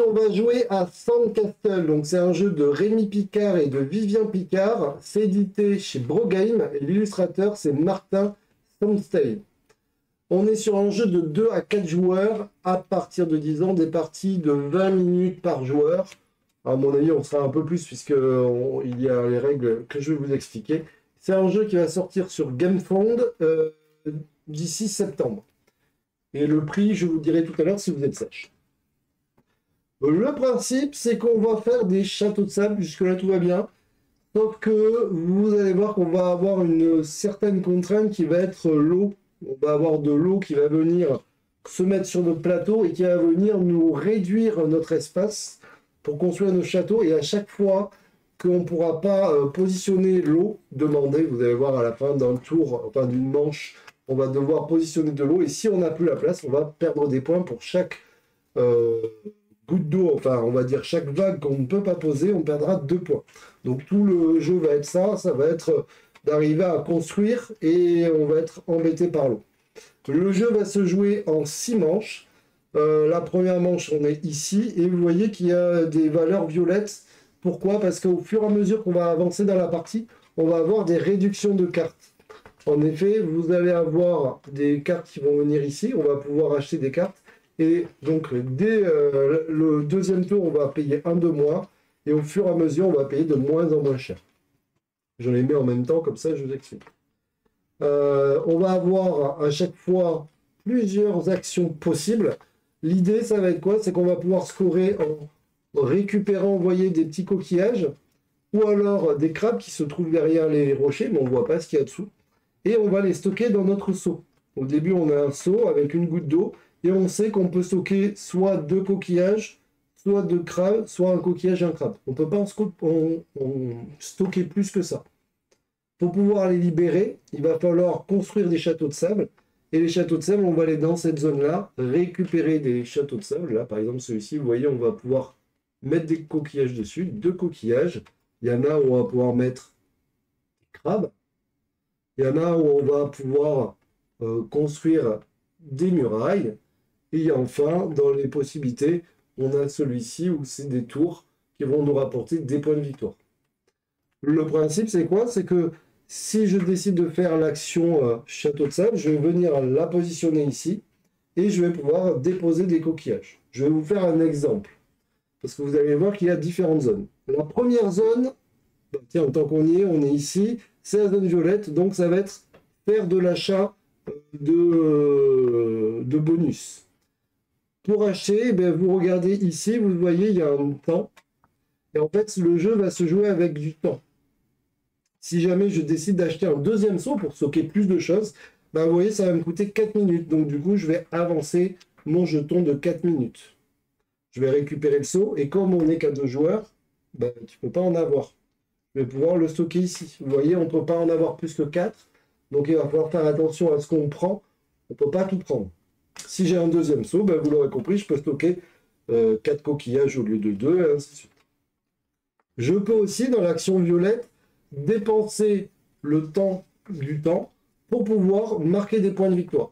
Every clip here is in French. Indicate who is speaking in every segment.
Speaker 1: on va jouer à Sandcastle. Donc, c'est un jeu de Rémi Picard et de Vivien Picard. C'est édité chez Brogame et l'illustrateur, c'est Martin Sandstein. On est sur un jeu de 2 à 4 joueurs à partir de 10 ans, des parties de 20 minutes par joueur. À mon avis, on sera un peu plus puisqu'il y a les règles que je vais vous expliquer. C'est un jeu qui va sortir sur Gamefound d'ici septembre. Et le prix, je vous dirai tout à l'heure si vous êtes sage. Le principe, c'est qu'on va faire des châteaux de sable. Jusque-là, tout va bien. Sauf que vous allez voir qu'on va avoir une certaine contrainte qui va être l'eau. On va avoir de l'eau qui va venir se mettre sur notre plateau et qui va venir nous réduire notre espace pour construire nos châteaux. Et à chaque fois qu'on ne pourra pas positionner l'eau demandée, vous allez voir à la fin d'un tour, enfin d'une manche, on va devoir positionner de l'eau. Et si on n'a plus la place, on va perdre des points pour chaque goutte d'eau, enfin on va dire chaque vague qu'on ne peut pas poser, on perdra 2 points. Donc tout le jeu va être ça va être d'arriver à construire et on va être embêté par l'eau. Le jeu va se jouer en 6 manches. La première manche, on est ici et vous voyez qu'il y a des valeurs violettes. Pourquoi? Parce qu'au fur et à mesure qu'on va avancer dans la partie, on va avoir des réductions de cartes. En effet, vous allez avoir des cartes qui vont venir ici, on va pouvoir acheter des cartes. Et donc, dès le deuxième tour, on va payer un de moins. Et au fur et à mesure, on va payer de moins en moins cher. Je les mets en même temps, comme ça, je vous explique. On va avoir à chaque fois plusieurs actions possibles. L'idée, ça va être quoi? C'est qu'on va pouvoir scorer en récupérant, vous voyez, des petits coquillages. Ou alors des crabes qui se trouvent derrière les rochers, mais on ne voit pas ce qu'il y a dessous. Et on va les stocker dans notre seau. Au début, on a un seau avec une goutte d'eau. Et on sait qu'on peut stocker soit 2 coquillages, soit 2 crabes, soit un coquillage et un crabe. On ne peut pas en stocker plus que ça. Pour pouvoir les libérer, il va falloir construire des châteaux de sable. Et les châteaux de sable, on va aller dans cette zone-là, récupérer des châteaux de sable. Là, par exemple, celui-ci, vous voyez, on va pouvoir mettre des coquillages dessus, 2 coquillages. Il y en a où on va pouvoir mettre des crabes. Il y en a où on va pouvoir construire des murailles. Et enfin, dans les possibilités, on a celui-ci où c'est des tours qui vont nous rapporter des points de victoire. Le principe, c'est quoi? C'est que si je décide de faire l'action château de sable, je vais venir la positionner ici et je vais pouvoir déposer des coquillages. Je vais vous faire un exemple. Parce que vous allez voir qu'il y a différentes zones. La première zone, tiens, tant qu'on y est, on est ici, c'est la zone violette, donc ça va être faire de l'achat de bonus. Pour acheter, vous regardez ici, vous voyez, il y a un temps. Et en fait, le jeu va se jouer avec du temps. Si jamais je décide d'acheter un deuxième saut pour stocker plus de choses, vous voyez, ça va me coûter 4 minutes. Donc du coup, je vais avancer mon jeton de 4 minutes. Je vais récupérer le saut. Et comme on n'est qu'à 2 joueurs, tu ne peux pas en avoir. Je vais pouvoir le stocker ici. Vous voyez, on ne peut pas en avoir plus que 4. Donc il va falloir faire attention à ce qu'on prend. On ne peut pas tout prendre. Si j'ai un deuxième saut, vous l'aurez compris, je peux stocker 4 coquillages au lieu de 2, et ainsi de suite. Je peux aussi, dans l'action violette, dépenser le temps du temps pour pouvoir marquer des points de victoire.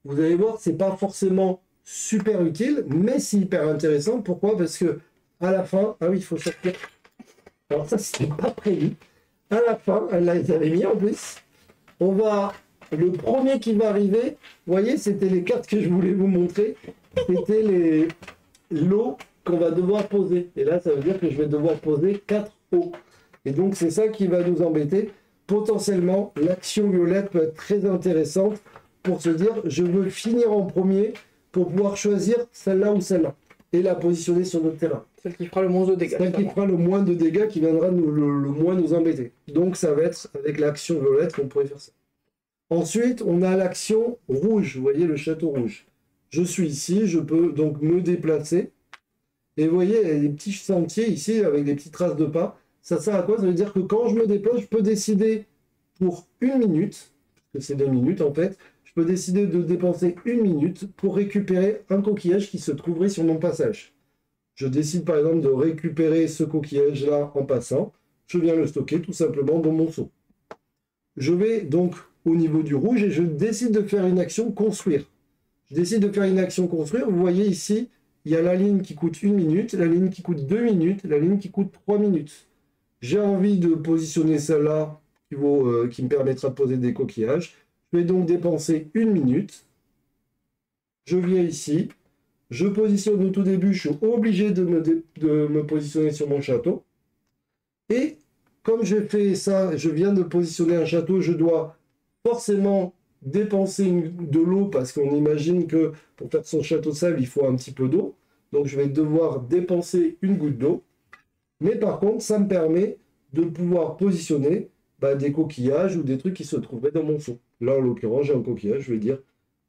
Speaker 1: Vous allez voir, c'est pas forcément super utile, mais c'est hyper intéressant. Pourquoi? Parce que à la fin, ah oui, il faut sortir. Alors ça, c'était pas prévu. À la fin, elle les avait mis en plus. On va... Le premier qui va arriver, vous voyez, c'était les cartes que je voulais vous montrer. C'était l'eau qu'on va devoir poser. Et là, ça veut dire que je vais devoir poser 4 eaux. Et donc, c'est ça qui va nous embêter. Potentiellement, l'action violette peut être très intéressante pour se dire, je veux finir en premier pour pouvoir choisir celle-là ou celle-là. Et la positionner sur notre terrain.
Speaker 2: Celle qui fera le moins de dégâts.
Speaker 1: Celle qui fera le moins de dégâts, qui viendra le moins nous embêter. Donc, ça va être avec l'action violette qu'on pourrait faire ça. Ensuite, on a l'action rouge. Vous voyez le château rouge. Je suis ici, je peux donc me déplacer. Et vous voyez, il y a des petits sentiers ici avec des petites traces de pas. Ça sert à quoi? Ça veut dire que quand je me déplace, je peux décider pour 1 minute, parce que c'est 2 minutes en fait, je peux décider de dépenser 1 minute pour récupérer un coquillage qui se trouverait sur mon passage. Je décide par exemple de récupérer ce coquillage-là en passant. Je viens le stocker tout simplement dans mon seau. Je vais donc au niveau du rouge et je décide de faire une action construire. Je décide de faire une action construire. Vous voyez ici, il y a la ligne qui coûte 1 minute, la ligne qui coûte 2 minutes, la ligne qui coûte 3 minutes. J'ai envie de positionner celle-là qui me permettra de poser des coquillages. Je vais donc dépenser 1 minute. Je viens ici. Je positionne au tout début. Je suis obligé de me positionner sur mon château. Et comme j'ai fait ça, je viens de positionner un château, je dois forcément dépenser de l'eau parce qu'on imagine que pour faire son château de sable, il faut un petit peu d'eau. Donc je vais devoir dépenser une goutte d'eau. Mais par contre, ça me permet de pouvoir positionner des coquillages ou des trucs qui se trouveraient dans mon seau. Là, en l'occurrence, j'ai un coquillage, je vais dire,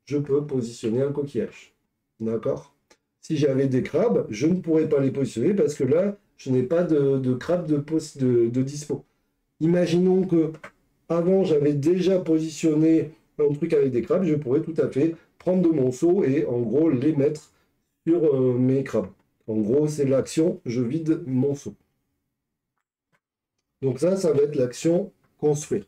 Speaker 1: je peux positionner un coquillage. D'accord? Si j'avais des crabes, je ne pourrais pas les positionner parce que là, je n'ai pas de crabes de dispo. Imaginons que avant, j'avais déjà positionné un truc avec des crabes, je pourrais tout à fait prendre de mon seau et en gros les mettre sur mes crabes. En gros, c'est l'action, je vide mon seau. Donc ça va être l'action construire.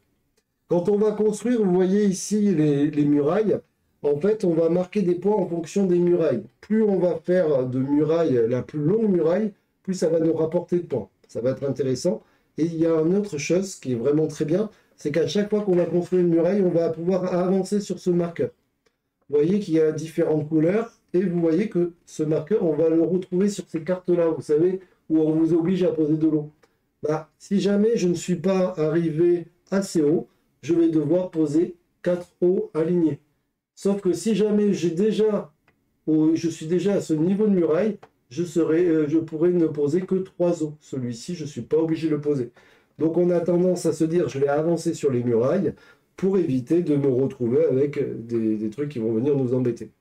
Speaker 1: Quand on va construire, vous voyez ici les murailles. En fait, on va marquer des points en fonction des murailles. Plus on va faire de murailles, la plus longue muraille, plus ça va nous rapporter de points. Ça va être intéressant. Et il y a une autre chose qui est vraiment très bien, c'est qu'à chaque fois qu'on va construire une muraille, on va pouvoir avancer sur ce marqueur. Vous voyez qu'il y a différentes couleurs et vous voyez que ce marqueur, on va le retrouver sur ces cartes-là, vous savez, où on vous oblige à poser de l'eau. Si jamais je ne suis pas arrivé assez haut, je vais devoir poser 4 eaux alignées. Sauf que si jamais je suis déjà à ce niveau de muraille, je pourrais ne poser que 3 eaux. Celui-ci, je ne suis pas obligé de le poser. Donc on a tendance à se dire, je vais avancer sur les murailles pour éviter de me retrouver avec des trucs qui vont venir nous embêter.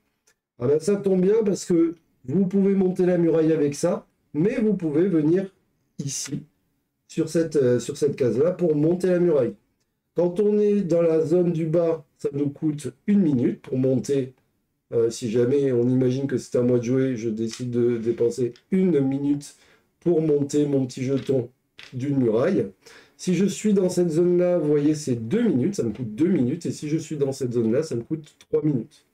Speaker 1: Ça tombe bien parce que vous pouvez monter la muraille avec ça, mais vous pouvez venir ici, sur cette case-là, pour monter la muraille. Quand on est dans la zone du bas, ça nous coûte 1 minute pour monter. Si jamais on imagine que c'est à moi de jouer, je décide de dépenser 1 minute pour monter mon petit jeton d'une muraille. Si je suis dans cette zone-là, vous voyez, c'est 2 minutes, ça me coûte 2 minutes. Et si je suis dans cette zone-là, ça me coûte 3 minutes.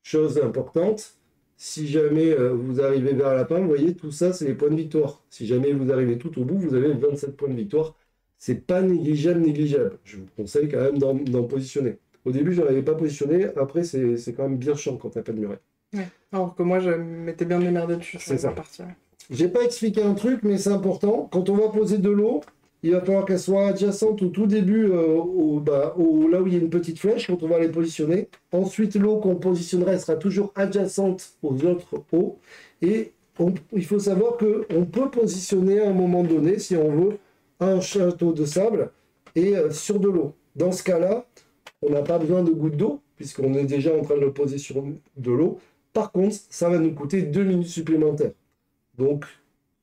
Speaker 1: Chose importante, si jamais vous arrivez vers la fin, vous voyez, tout ça, c'est les points de victoire. Si jamais vous arrivez tout au bout, vous avez 27 points de victoire. C'est pas négligeable. Je vous conseille quand même d'en positionner. Au début, je n'en avais pas positionné. Après, c'est quand même bien chiant quand tu n'as pas de muret.
Speaker 2: Ouais. Alors que moi, je m'étais bien démerdé dessus.
Speaker 1: C'est ça.
Speaker 2: Partie, ouais.
Speaker 1: J'ai pas expliqué un truc, mais c'est important. Quand on va poser de l'eau, il va falloir qu'elle soit adjacente au tout début, là où il y a une petite flèche, quand on va les positionner. Ensuite, l'eau qu'on positionnera, elle sera toujours adjacente aux autres eaux. Et il faut savoir qu'on peut positionner à un moment donné, si on veut, un château de sable et sur de l'eau. Dans ce cas-là, on n'a pas besoin de gouttes d'eau, puisqu'on est déjà en train de le poser sur de l'eau. Par contre, ça va nous coûter 2 minutes supplémentaires. Donc,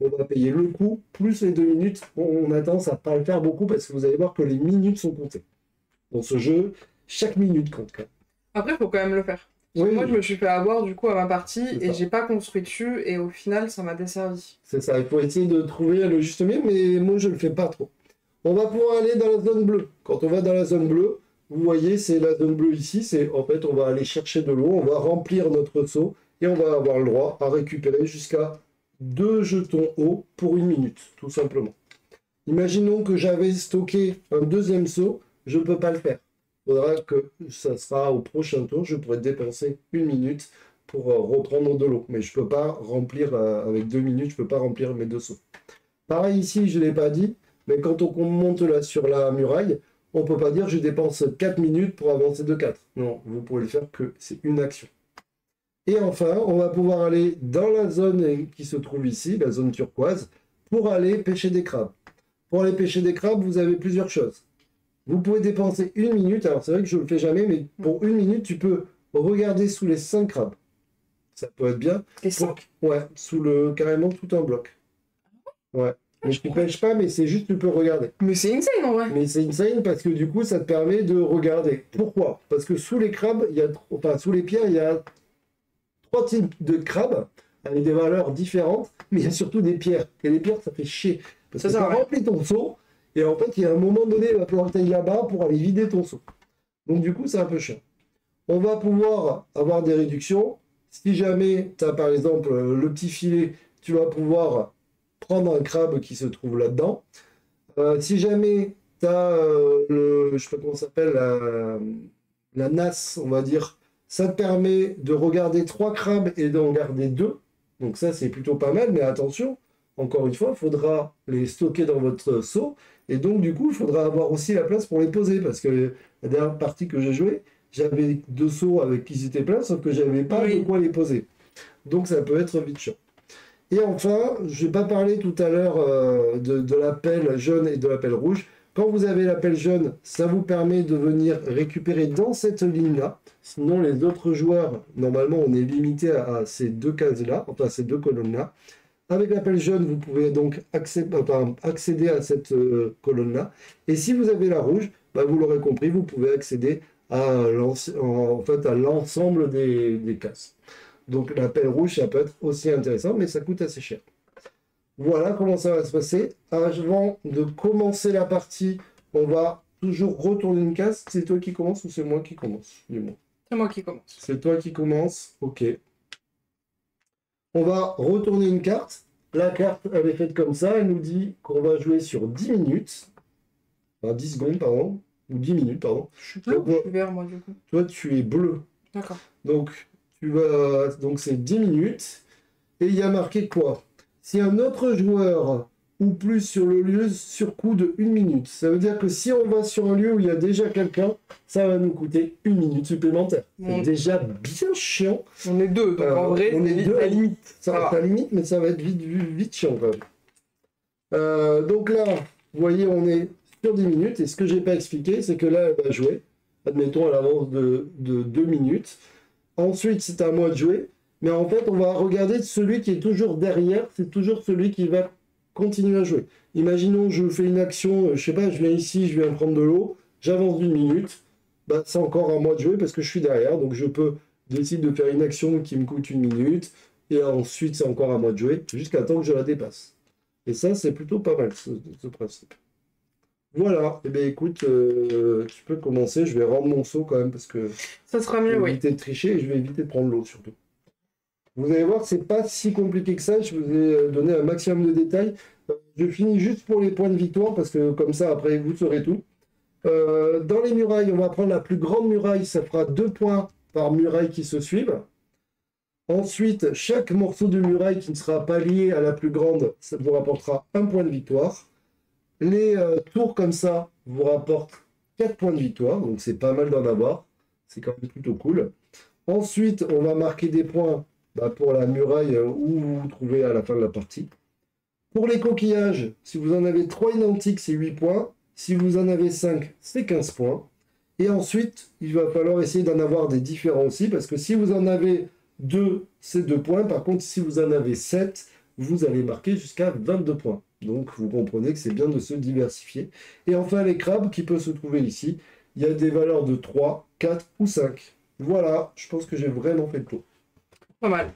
Speaker 1: on va payer le coût, plus les 2 minutes. On a tendance à ne pas le faire beaucoup, parce que vous allez voir que les minutes sont comptées. Dans ce jeu, chaque minute compte.
Speaker 2: Après, il faut quand même le faire.
Speaker 1: Oui,
Speaker 2: moi, je me suis fait avoir du coup à ma partie et
Speaker 1: ça.
Speaker 2: J'ai pas construit dessus et au final, ça m'a desservi.
Speaker 1: C'est ça, il faut essayer de trouver le juste milieu, mais moi, je ne le fais pas trop. On va pouvoir aller dans la zone bleue. Quand on va dans la zone bleue, vous voyez, c'est la zone bleue ici. C'est en fait, on va aller chercher de l'eau, on va remplir notre seau et on va avoir le droit à récupérer jusqu'à 2 jetons eau pour 1 minute, tout simplement. Imaginons que j'avais stocké un deuxième seau, je ne peux pas le faire. Il faudra que ça sera au prochain tour, je pourrais dépenser 1 minute pour reprendre de l'eau. Mais je ne peux pas remplir, avec 2 minutes, je ne peux pas remplir mes 2 seaux. Pareil ici, je ne l'ai pas dit, mais quand on monte là sur la muraille, on ne peut pas dire je dépense 4 minutes pour avancer de 4. Non, vous pouvez le faire que c'est une action. Et enfin, on va pouvoir aller dans la zone qui se trouve ici, la zone turquoise, pour aller pêcher des crabes. Pour aller pêcher des crabes, vous avez plusieurs choses. Vous pouvez dépenser 1 minute, alors c'est vrai que je ne le fais jamais, mais pour 1 minute, tu peux regarder sous les 5 crabes. Ça peut être bien.
Speaker 2: Les 5 ?
Speaker 1: Ouais, carrément tout un bloc. Ouais. Mais tu ne pêches pas, mais c'est juste tu peux regarder.
Speaker 2: Mais c'est insane en vrai.
Speaker 1: Mais c'est insane parce que du coup, ça te permet de regarder. Pourquoi? Parce que sous les crabes, sous les pierres, il y a 3 types de crabes avec des valeurs différentes, mais il y a surtout des pierres. Et les pierres, ça fait chier. Parce que ça remplit ton seau, et en fait, il y a un moment donné, il va falloir que tu ailles là-bas pour aller vider ton seau. Donc du coup, c'est un peu chiant. On va pouvoir avoir des réductions. Si jamais tu as par exemple le petit filet, tu vas pouvoir prendre un crabe qui se trouve là-dedans. Si jamais tu as je sais pas comment ça s'appelle, la nasse, on va dire, ça te permet de regarder 3 crabes et d'en garder 2. Donc ça, c'est plutôt pas mal, mais attention, encore une fois, il faudra les stocker dans votre seau. Et donc, du coup, il faudra avoir aussi la place pour les poser. Parce que la dernière partie que j'ai jouée, j'avais 2 seaux avec qui étaient pleins, sauf que j'avais pas de quoi les poser. Donc, ça peut être vite chiant. Et enfin, je n'ai pas parlé tout à l'heure de la pelle jaune et de la pelle rouge. Quand vous avez la pelle jaune, ça vous permet de venir récupérer dans cette ligne-là. Sinon, les autres joueurs, normalement, on est limité à ces 2 cases-là, enfin ces 2 colonnes-là. Avec la pelle jaune, vous pouvez donc accéder à cette colonne-là. Et si vous avez la rouge, bah, vous l'aurez compris, vous pouvez accéder à l'ensemble des cases. Donc la pelle rouge, ça peut être aussi intéressant, mais ça coûte assez cher. Voilà comment ça va se passer. Avant de commencer la partie, on va toujours retourner une case. C'est toi qui commence ou c'est moi qui commence? Dis-moi.
Speaker 2: C'est moi qui commence.
Speaker 1: C'est toi qui commence. Ok. On va retourner une carte. La carte, elle est faite comme ça. Elle nous dit qu'on va jouer sur 10 minutes. Enfin, 10 secondes, pardon. Ou 10 minutes, pardon.
Speaker 2: Je suis bleu ou je suis vert, moi, du coup?
Speaker 1: Toi, tu es bleu.
Speaker 2: D'accord.
Speaker 1: Donc, donc c'est 10 minutes. Et il y a marqué quoi? Si un autre joueur ou plus sur le lieu surcoût de 1 minute. Ça veut dire que si on va sur un lieu où il y a déjà quelqu'un, ça va nous coûter 1 minute supplémentaire. C'est déjà bien chiant.
Speaker 2: On est 2, donc en vrai,
Speaker 1: on est 2 à limite. Ça va
Speaker 2: Ah.
Speaker 1: être à limite, mais ça va être vite chiant quand même. Donc là, vous voyez, on est sur 10 minutes. Et ce que j'ai pas expliqué, c'est que là, elle va jouer. Admettons, à l'avance de 2 minutes. Ensuite, c'est à moi de jouer. Mais en fait, on va regarder celui qui est toujours derrière. C'est toujours celui qui va continuer à jouer. Imaginons, je fais une action, je sais pas, je viens ici, je viens prendre de l'eau. J'avance d'1 minute. Bah, c'est encore à moi de jouer parce que je suis derrière. Donc, je peux décider de faire une action qui me coûte 1 minute. Et ensuite, c'est encore à moi de jouer jusqu'à temps que je la dépasse. Et ça, c'est plutôt pas mal, ce principe. Voilà, et bien écoute, tu peux commencer, je vais rendre mon seau quand même parce que
Speaker 2: ça sera
Speaker 1: je
Speaker 2: mieux,
Speaker 1: vais
Speaker 2: oui.
Speaker 1: éviter de tricher et je vais éviter de prendre l'eau surtout. Vous allez voir, c'est pas si compliqué que ça, je vous ai donné un maximum de détails. Je finis juste pour les points de victoire parce que comme ça, après, vous saurez tout. Dans les murailles, on va prendre la plus grande muraille, ça fera 2 points par muraille qui se suivent. Ensuite, chaque morceau de muraille qui ne sera pas lié à la plus grande, ça vous rapportera 1 point de victoire. Les tours comme ça vous rapportent 4 points de victoire, donc c'est pas mal d'en avoir. C'est quand même plutôt cool. Ensuite, on va marquer des points pour la muraille où vous vous trouvez à la fin de la partie. Pour les coquillages, si vous en avez 3 identiques, c'est 8 points. Si vous en avez 5, c'est 15 points. Et ensuite, il va falloir essayer d'en avoir des différents aussi, parce que si vous en avez 2, c'est 2 points. Par contre, si vous en avez 7, vous allez marquer jusqu'à 22 points. Donc, vous comprenez que c'est bien de se diversifier. Et enfin, les crabes qui peuvent se trouver ici, il y a des valeurs de 3, 4 ou 5. Voilà, je pense que j'ai vraiment fait le tour.
Speaker 2: Pas mal.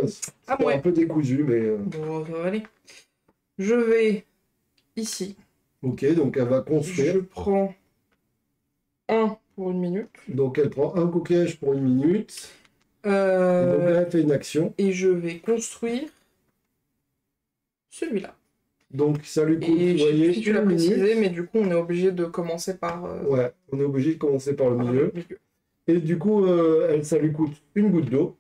Speaker 1: C'est
Speaker 2: ouais.
Speaker 1: un peu décousu, mais...
Speaker 2: Bon, ça va aller. Je vais ici.
Speaker 1: Ok, donc elle va construire.
Speaker 2: Je prends 1 pour 1 minute.
Speaker 1: Donc elle prend un coquillage pour 1 minute. Et donc elle fait une action.
Speaker 2: Et je vais construire celui-là.
Speaker 1: Donc ça lui coûte,
Speaker 2: vous voyez,
Speaker 1: si
Speaker 2: tu l'as précisé, mais du coup on est obligé de commencer par...
Speaker 1: Ouais, on est obligé de commencer par le milieu. Et du coup, ça lui coûte 1 goutte d'eau.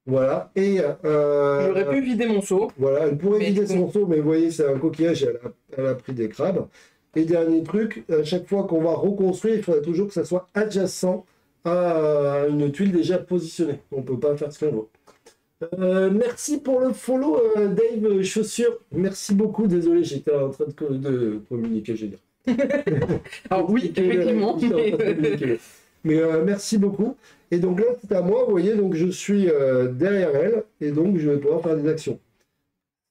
Speaker 1: Voilà. Et
Speaker 2: j'aurais pu vider mon seau.
Speaker 1: Voilà, elle pourrait vider son seau, mais vous voyez, c'est un coquillage, elle a pris des crabes. Et dernier truc, à chaque fois qu'on va reconstruire, il faudra toujours que ça soit adjacent à une tuile déjà positionnée. On ne peut pas faire ce qu'on veut. Merci pour le follow, Dave Chaussure. Merci beaucoup. Désolé, j'étais en train de communiquer, je veux dire.
Speaker 2: Alors oui, effectivement.
Speaker 1: Mais merci beaucoup. Et donc là, c'est à moi, vous voyez, donc je suis derrière elle, et donc je vais pouvoir faire des actions.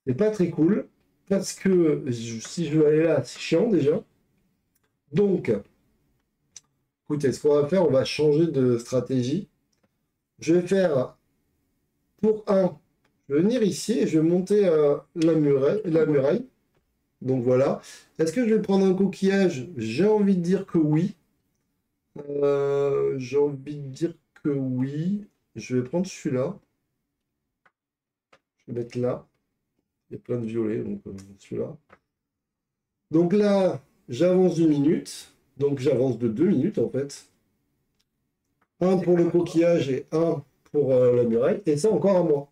Speaker 1: C'est pas très cool, parce que si je veux aller là, c'est chiant déjà. Donc, écoutez, ce qu'on va faire, on va changer de stratégie. Je vais faire, pour 1, je vais venir ici, et je vais monter la muraille. Donc voilà. Est-ce que je vais prendre un coquillage? J'ai envie de dire que oui. J'ai envie de dire que oui. Je vais prendre celui-là. Je vais mettre là. Il y a plein de violets, donc celui-là. Donc là, j'avance d'une minute. Donc j'avance de 2 minutes en fait. Un pour le coquillage et un pour la muraille. Et ça encore à moi.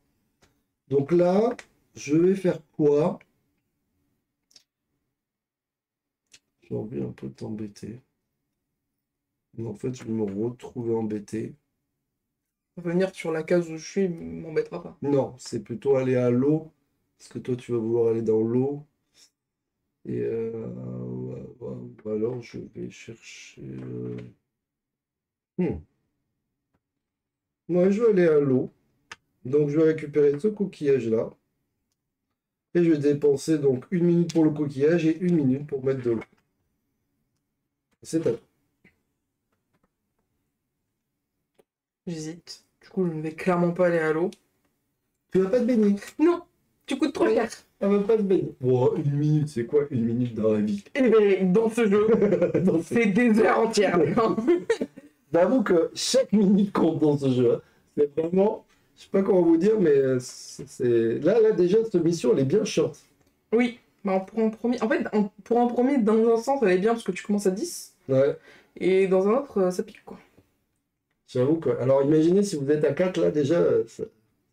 Speaker 1: Donc là, je vais faire quoi? J'ai envie un peu de t'embêter. Mais en fait, je vais me retrouver embêté.
Speaker 2: Venir sur la case où je suis m'embêtera pas.
Speaker 1: Non, c'est plutôt aller à l'eau. Parce que toi, tu vas vouloir aller dans l'eau. Et ou alors, je vais chercher... Moi, je vais aller à l'eau. Donc, je vais récupérer ce coquillage-là. Et je vais dépenser donc 1 minute pour le coquillage et 1 minute pour mettre de l'eau. C'est à toi.
Speaker 2: J'hésite. Du coup, je ne vais clairement pas aller à l'eau.
Speaker 1: Tu vas pas te baigner.
Speaker 2: Non, tu coûtes trop cher.
Speaker 1: Elle va pas te baigner. Bon, 1 minute, c'est quoi 1 minute dans la vie?
Speaker 2: Eh bien, dans ce jeu,
Speaker 1: Non,
Speaker 2: c'est des heures entières.
Speaker 1: J'avoue que chaque minute compte dans ce jeu, hein. C'est vraiment... Je sais pas comment vous dire, mais c'est... Là, déjà, cette mission, elle est bien chiante.
Speaker 2: Oui, bah, pour un premier... En fait, pour un premier, dans un sens, elle est bien parce que tu commences à 10.
Speaker 1: Ouais,
Speaker 2: Et dans un autre, ça pique, quoi.
Speaker 1: j'avoue que... Alors, imaginez si vous êtes à 4, là, déjà...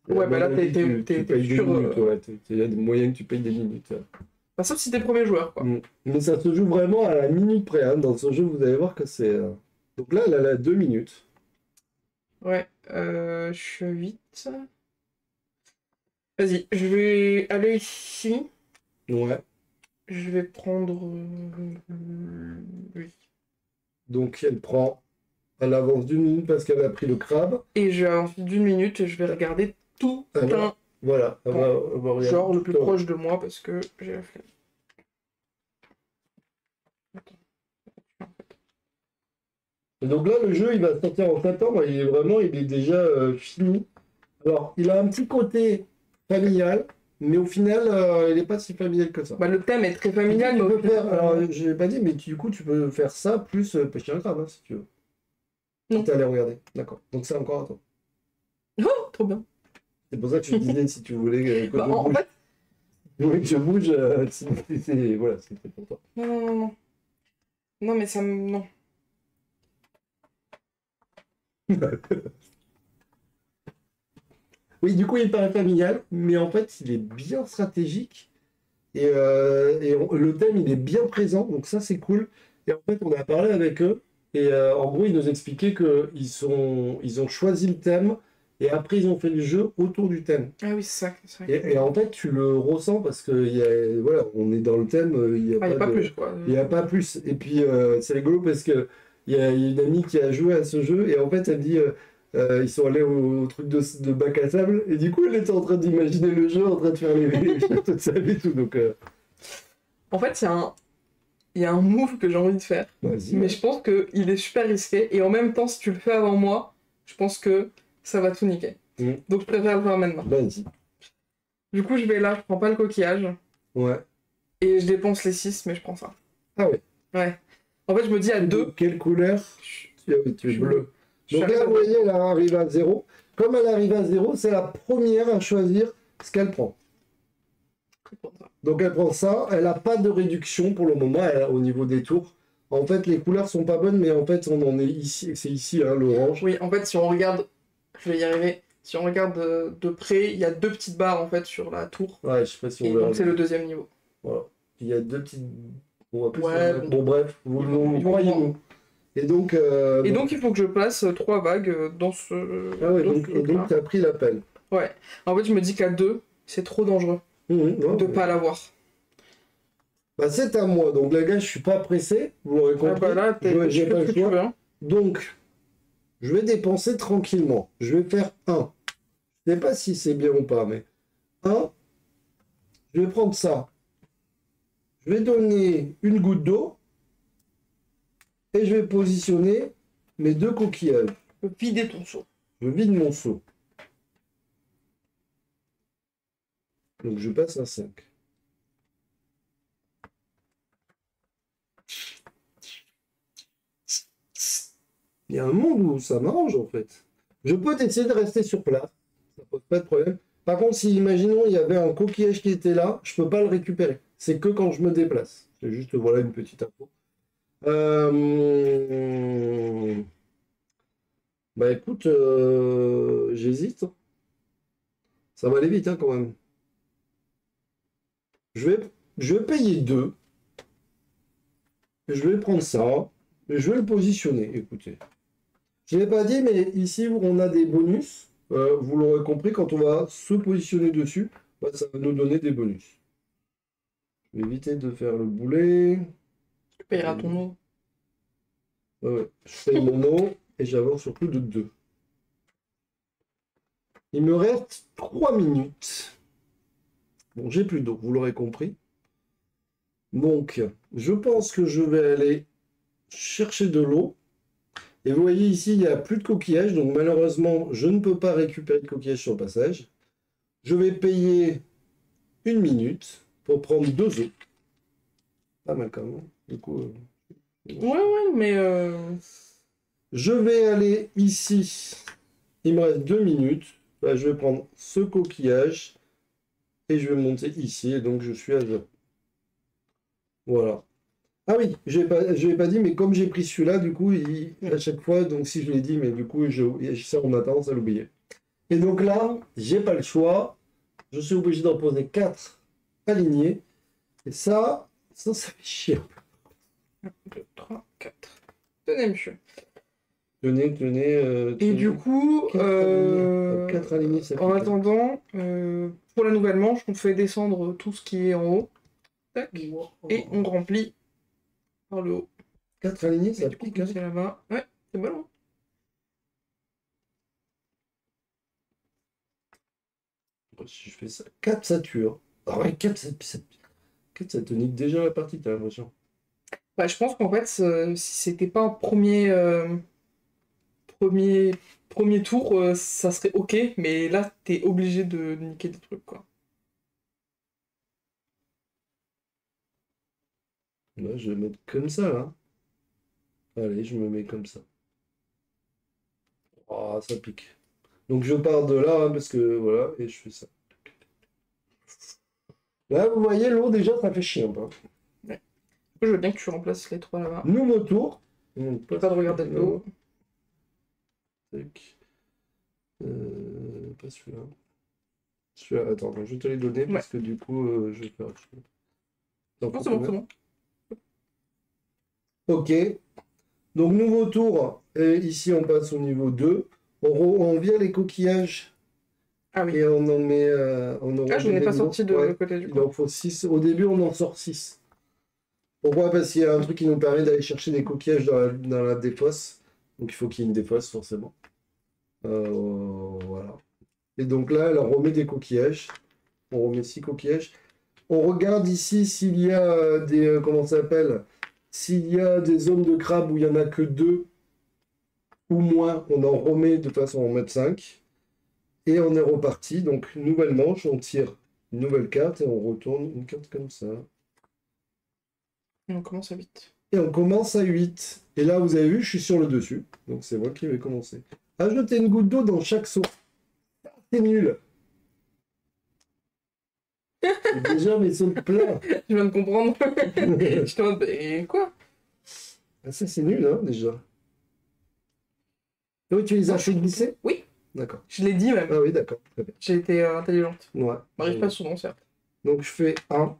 Speaker 2: Ouais,
Speaker 1: à
Speaker 2: bah
Speaker 1: mon
Speaker 2: là,
Speaker 1: avis, tu
Speaker 2: t'es
Speaker 1: payes des
Speaker 2: sûr,
Speaker 1: minutes, ouais. Il y a des moyens que tu payes des minutes. Ouais.
Speaker 2: Bah, sauf si t'es premier joueur, quoi.
Speaker 1: Mais ça se joue vraiment à la minute près, hein. Dans ce jeu, vous allez voir que c'est... Donc là, elle a 2 minutes.
Speaker 2: Ouais, je suis à 8. Vas-y, je vais aller ici.
Speaker 1: Ouais.
Speaker 2: Je vais prendre... lui.
Speaker 1: Donc, elle prend... Elle avance d'1 minute parce qu'elle a pris le crabe.
Speaker 2: Et je vais avancer d'une minute et je vais regarder tout
Speaker 1: Ah,
Speaker 2: un...
Speaker 1: Voilà. Elle va regarder
Speaker 2: genre le
Speaker 1: tout
Speaker 2: plus
Speaker 1: le temps.
Speaker 2: proche de moi parce que j'ai la flemme.
Speaker 1: Et donc là, le jeu, il va sortir en septembre et il est déjà fini. Alors, il a un petit côté familial, mais au final, il n'est pas si familial que ça.
Speaker 2: Bah, le thème est très familial,
Speaker 1: Tu
Speaker 2: mais
Speaker 1: peux faire, alors, je l'ai pas dit, mais du coup, tu peux faire ça plus pêcher un crabe, hein, si tu veux.
Speaker 2: Non.
Speaker 1: Si t'allais regarder. D'accord. Donc, c'est encore à toi.
Speaker 2: Oh, trop bien.
Speaker 1: C'est pour ça que je te disais si tu voulais que
Speaker 2: Bah,
Speaker 1: je
Speaker 2: en
Speaker 1: bouge.
Speaker 2: fait,
Speaker 1: Tu voulais que je bouge, voilà, c'était pour toi.
Speaker 2: non, non, non, non. Non, mais ça me... Non.
Speaker 1: Oui, du coup, il paraît familial, mais en fait, il est bien stratégique. Et, le thème, il est bien présent, donc ça, c'est cool. Et en fait, on a parlé avec eux, et en gros, ils nous expliquaient ils ont choisi le thème, et après, ils ont fait le jeu autour du thème.
Speaker 2: Ah oui, c'est ça. C'est vrai.
Speaker 1: Et en fait, tu le ressens parce que voilà, on est dans le thème, il n'y a
Speaker 2: Ah, il n'y a pas
Speaker 1: de-
Speaker 2: plus, quoi.
Speaker 1: il y a pas plus. Et puis, c'est rigolo parce que il y a une amie qui a joué à ce jeu, et en fait, elle dit... ils sont allés au truc de bac à sable, et du coup, elle était en train d'imaginer le jeu, en train de faire les châteaux de sable et tout. Donc,
Speaker 2: En fait, il y a un move que j'ai envie de faire,
Speaker 1: vas-y.
Speaker 2: mais je pense qu'il est super risqué. Et en même temps, si tu le fais avant moi, je pense que ça va tout niquer. Donc je préfère le faire maintenant.
Speaker 1: Vas-y.
Speaker 2: Du coup, je vais là, je prends pas le coquillage.
Speaker 1: Ouais.
Speaker 2: Et je dépense les 6, mais je prends ça.
Speaker 1: Ah ouais.
Speaker 2: Ouais. En fait, je me dis à 2.
Speaker 1: Quelle couleur? Tu es bleu.
Speaker 2: Je
Speaker 1: Donc
Speaker 2: suis
Speaker 1: là,
Speaker 2: à
Speaker 1: vous voyez, elle arrive à 0. Comme elle arrive à 0, c'est la première à choisir ce qu'elle prend. Donc elle prend ça, elle n'a pas de réduction pour le moment au niveau des tours. En fait, les couleurs sont pas bonnes, mais en fait, on en est ici, c'est ici, hein, l'orange.
Speaker 2: Oui, en fait, si on regarde, je vais y arriver. Si on regarde de près, il y a 2 petites barres en fait sur la tour.
Speaker 1: Ouais, je sais pas si on
Speaker 2: Et
Speaker 1: verra.
Speaker 2: donc c'est le 2e niveau.
Speaker 1: Voilà. Il y a 2 petites. On va plus
Speaker 2: Ouais,
Speaker 1: se- Bon, bref, vous
Speaker 2: Ils vont
Speaker 1: croyez-nous. Et donc.
Speaker 2: Et donc il faut que je place 3 vagues dans ce.
Speaker 1: Ah ouais,
Speaker 2: dans
Speaker 1: donc,
Speaker 2: ce
Speaker 1: et
Speaker 2: truc-là.
Speaker 1: donc tu as pris l'appel.
Speaker 2: Ouais. En fait, je me dis qu'à 2, c'est trop dangereux
Speaker 1: Non,
Speaker 2: de
Speaker 1: mais-
Speaker 2: pas l'avoir.
Speaker 1: Bah, c'est à moi. Donc, les gars, je suis pas pressé. Vous l'aurez
Speaker 2: Ah
Speaker 1: compris.
Speaker 2: bah là,
Speaker 1: J'ai
Speaker 2: tu
Speaker 1: pas
Speaker 2: fais
Speaker 1: le
Speaker 2: ce que tu
Speaker 1: choix.
Speaker 2: veux. Hein.
Speaker 1: Donc, je vais dépenser tranquillement. Je vais faire 1. Je sais pas si c'est bien ou pas, mais 1. Je vais prendre ça. Je vais donner une goutte d'eau. Et je vais positionner mes 2 coquillages.
Speaker 2: Tu peux vider ton seau.
Speaker 1: Je vide mon seau. Donc, je passe à 5. Il y a un monde où ça m'arrange en fait. Je peux essayer de rester sur place, ça pose pas de problème. Par contre, si imaginons il y avait un coquillage qui était là, je peux pas le récupérer. C'est que quand je me déplace. C'est juste voilà une petite info. Bah écoute, j'hésite. Ça va aller vite hein, quand même. Je vais payer 2. Je vais prendre ça. Et je vais le positionner. Écoutez. Je ne l'ai pas dit, mais ici, on a des bonus. Vous l'aurez compris, quand on va se positionner dessus, bah, ça va nous donner des bonus. Je vais éviter de faire le boulet.
Speaker 2: Tu payeras ton eau.
Speaker 1: Ouais, je paye mon eau et j'avance sur plus de 2. Il me reste 3 minutes. Bon, j'ai plus d'eau, vous l'aurez compris. Donc, je pense que je vais aller chercher de l'eau. Et vous voyez ici, il n'y a plus de coquillages. Donc, malheureusement, je ne peux pas récupérer de coquillages sur le passage. Je vais payer 1 minute pour prendre 2 œufs. Pas mal quand même. Du coup...
Speaker 2: Ouais, mais...
Speaker 1: Je vais aller ici. Il me reste 2 minutes. Là, je vais prendre ce coquillage. Et je vais monter ici. Et donc, je suis à 0. Voilà. Ah oui, je l'ai pas dit, mais comme j'ai pris celui-là, du coup, à chaque fois, donc si je l'ai dit, mais du coup, ça, on a tendance à l'oublier. Et donc là, j'ai pas le choix. Je suis obligé d'en poser 4 alignés. Et ça fait chier.
Speaker 2: 1, 2, 3, 4. Tenez, monsieur.
Speaker 1: Tenez.
Speaker 2: Et du coup,
Speaker 1: 4 alignés, ça
Speaker 2: en
Speaker 1: fait
Speaker 2: attendant, pour la nouvelle manche, on fait descendre tout ce qui est en haut. Tac. Et on remplit par le haut.
Speaker 1: 4 alignés, ça
Speaker 2: du coup,
Speaker 1: pique. Hein.
Speaker 2: c'est là-bas. Ouais, c'est bon.
Speaker 1: Si je fais ça, 4 ça tue. Hein. Ah ouais, 4 ça te nique déjà la partie, t'as l'impression.
Speaker 2: Bah, je pense qu'en fait, si c'était pas un premier tour, ça serait ok, mais là, t'es obligé de niquer des trucs, quoi.
Speaker 1: Là, je vais mettre comme ça, là. Allez, je me mets comme ça. Ah, ça pique. Donc je pars de là, hein, parce que voilà, et je fais ça. Là, vous voyez, l'eau, déjà, ça fait chier un peu.
Speaker 2: Ouais. Je veux bien que tu remplaces les 3 là-bas.
Speaker 1: Nouveau tour.
Speaker 2: Pas de regarder le dos.
Speaker 1: Tac. Pas celui-là. Celui-là, attends, je vais te les donner parce que du coup, je vais faire.
Speaker 2: Non, c'est bon, c'est bon.
Speaker 1: Ok. Donc, nouveau tour. Et ici, on passe au niveau 2. On vire les coquillages.
Speaker 2: Ah oui.
Speaker 1: Et on en met.
Speaker 2: Je n'ai pas sorti de l'autre côté du coup.
Speaker 1: Il en faut 6. Au début, on en sort 6. Pourquoi? Parce qu'il y a un truc qui nous permet d'aller chercher des coquillages dans la défosse. Donc, il faut qu'il y ait une défosse, forcément. Voilà. Et donc là, elle remet des coquillages. On remet 6 coquillages. On regarde ici s'il y a des... comment ça s'appelle? S'il y a des zones de crabe où il n'y en a que 2 ou moins, on en remet de façon à en mettre 5. Et on est reparti. Donc, nouvelle manche, on tire une nouvelle carte et on retourne une carte comme ça.
Speaker 2: Et on commence à 8.
Speaker 1: Et on commence à 8. Et là, vous avez vu, je suis sur le dessus. Donc, c'est moi qui vais commencer. Ajoutez une goutte d'eau dans chaque seau. C'est nul. Déjà, mes seaux pleins.
Speaker 2: Je viens de comprendre. Je te demande, et quoi?
Speaker 1: Ah, ça, c'est nul, hein, déjà. Oui, tu les as fait glisser?
Speaker 2: Oui.
Speaker 1: D'accord.
Speaker 2: Je l'ai dit même.
Speaker 1: Ah oui, d'accord. Très bien.
Speaker 2: J'ai été intelligente.
Speaker 1: Ouais.
Speaker 2: M'arrive pas souvent, certes.
Speaker 1: Donc, je fais 1.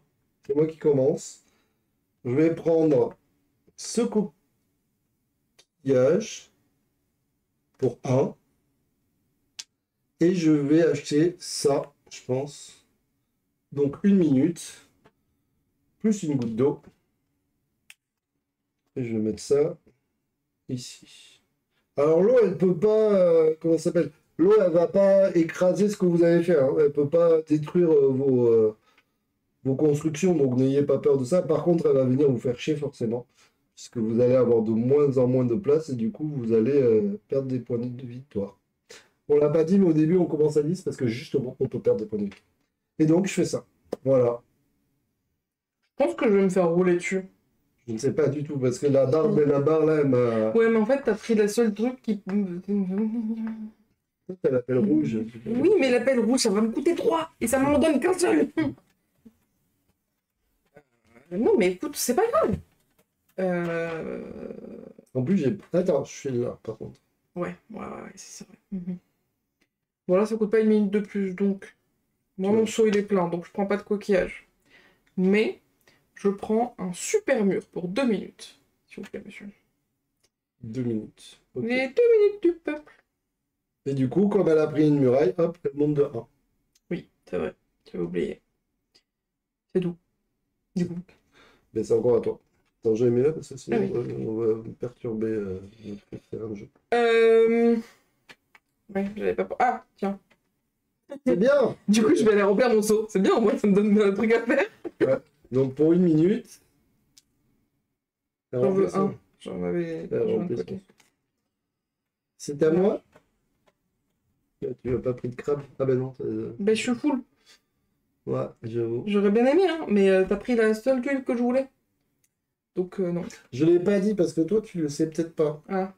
Speaker 1: C'est moi qui commence. Je vais prendre ce coquillage pour 1. Et je vais acheter ça, je pense. Donc, 1 minute. Plus une goutte d'eau. Et je vais mettre ça ici. Alors, l'eau, elle peut pas... comment ça s'appelle? L'eau, elle va pas écraser ce que vous avez fait. Hein. Elle peut pas détruire vos constructions. Donc, n'ayez pas peur de ça. Par contre, elle va venir vous faire chier forcément. Puisque vous allez avoir de moins en moins de place. Et du coup, vous allez perdre des points de victoire. On l'a pas dit, mais au début, on commence à 10 parce que justement, on peut perdre des points de victoire. Et donc, je fais ça. Voilà.
Speaker 2: Je pense que je vais me faire rouler dessus.
Speaker 1: Je ne sais pas du tout, parce que la barre, là, elle m'a...
Speaker 2: Ouais, mais en fait, t'as pris la seule truc qui...
Speaker 1: Toi, t'as l'appel rouge.
Speaker 2: Oui, mais l'appel rouge, ça va me coûter 3 et ça m'en donne qu'un seul. Non, mais écoute, c'est pas grave.
Speaker 1: En plus, j'ai. Attends, je suis là, par contre.
Speaker 2: Ouais, c'est vrai. Bon, là, ça coûte pas 1 minute de plus, donc... Moi, mon seau, il est plein, donc je prends pas de coquillage. Mais, je prends un super mur pour 2 minutes. S'il vous plaît, monsieur.
Speaker 1: 2 minutes. Ok.
Speaker 2: Les 2 minutes du peuple.
Speaker 1: Et du coup, comme elle a pris une muraille, hop, elle monte de 1.
Speaker 2: Oui, c'est vrai. J'avais oublié. C'est doux. Du coup.
Speaker 1: Mais c'est encore à toi. Attends, je vais mis là parce que sinon
Speaker 2: Ah oui.
Speaker 1: on va perturber notre terrain de jeu.
Speaker 2: Ouais, j'avais pas... Ah, tiens.
Speaker 1: C'est bien!
Speaker 2: Du coup, je vais aller remplir mon seau. C'est bien, au moins, ça me donne un truc à faire.
Speaker 1: Ouais. Donc pour 1 minute.
Speaker 2: J'en veux un. J'en avais un de côté.
Speaker 1: C'est à moi? Là, tu n'as pas pris de crabe? Ah ben non.
Speaker 2: Ben, je suis full.
Speaker 1: Ouais, j'avoue.
Speaker 2: J'aurais bien aimé, hein, mais t'as pris la seule tuile que je voulais. Donc, non.
Speaker 1: Je l'ai pas dit parce que toi, tu le sais peut-être pas.
Speaker 2: Ah.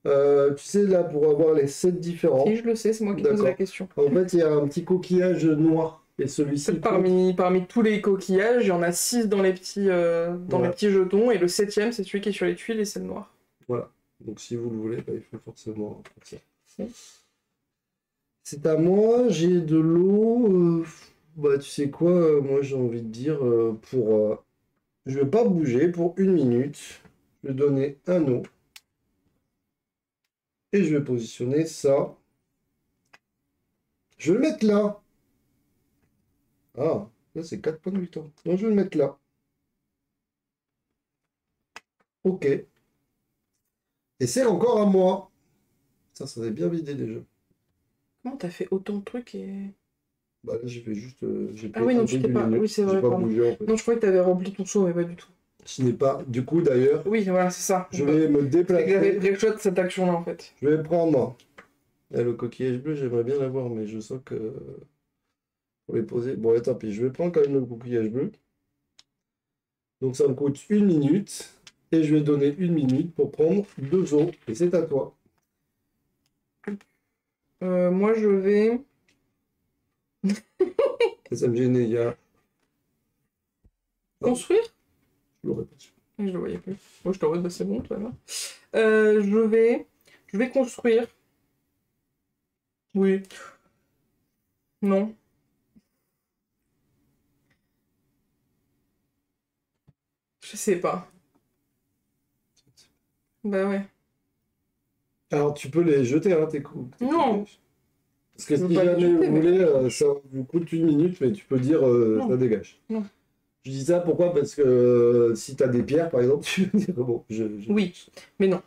Speaker 1: Tu sais, là, pour avoir les 7 différents.
Speaker 2: Si, je le sais, c'est moi qui pose la question.
Speaker 1: En fait, il y a un petit coquillage noir. Et celui-ci.
Speaker 2: Parmi tous les coquillages, il y en a 6 dans les petits, les petits jetons, et le 7e, c'est celui qui est sur les tuiles et c'est le noir.
Speaker 1: Voilà. Donc, si vous le voulez, bah, il faut forcément faire ça. C'est à moi, j'ai de l'eau. Bah, tu sais quoi, moi, j'ai envie de dire, je vais pas bouger pour 1 minute. Je vais donner un eau. Et je vais positionner ça. Je vais le mettre là. Ah, là, c'est 4 points de victoire. Donc, je vais le mettre là. Ok. Et c'est encore à moi. Ça s'est bien vidé déjà.
Speaker 2: Comment t'as fait autant de trucs et...
Speaker 1: Bah là, j'ai fait juste.
Speaker 2: Ah oui, non, tu t'es pas... Oui, c'est vrai, pardon.
Speaker 1: Bougé, en fait.
Speaker 2: Non, je croyais que t'avais rempli ton seau, mais pas du tout.
Speaker 1: Ce n'est pas. Du coup, d'ailleurs.
Speaker 2: Oui, voilà, c'est ça.
Speaker 1: Je vais me déplacer.
Speaker 2: J'avais pré-shot cette action-là, en fait.
Speaker 1: Je vais prendre. Le coquillage bleu, j'aimerais bien l'avoir, mais je sens que. Pour les poser. Bon, tant pis. Je vais prendre quand même le coquillage bleu. Donc, ça me coûte 1 minute. Et je vais donner 1 minute pour prendre 2 os. Et c'est à toi.
Speaker 2: Moi, je vais...
Speaker 1: Ça me gênait, il y a.
Speaker 2: Construire?
Speaker 1: Je l'aurais pas su.
Speaker 2: Je le voyais plus. Moi, je te redis, c'est bon, toi, là. Je vais construire. Oui. Non. Je sais pas. Bah ouais.
Speaker 1: Alors, tu peux les jeter, hein, tes coups.
Speaker 2: Non.
Speaker 1: Parce que
Speaker 2: Je veux
Speaker 1: si
Speaker 2: pas les
Speaker 1: jamais
Speaker 2: jeter,
Speaker 1: vous voulez, ça vous coûte 1 minute, mais tu peux dire
Speaker 2: Non.
Speaker 1: ça dégage.
Speaker 2: Non.
Speaker 1: Je dis ça pourquoi? Parce que si tu as des pierres, par exemple, tu peux dire bon,
Speaker 2: Oui, mais non.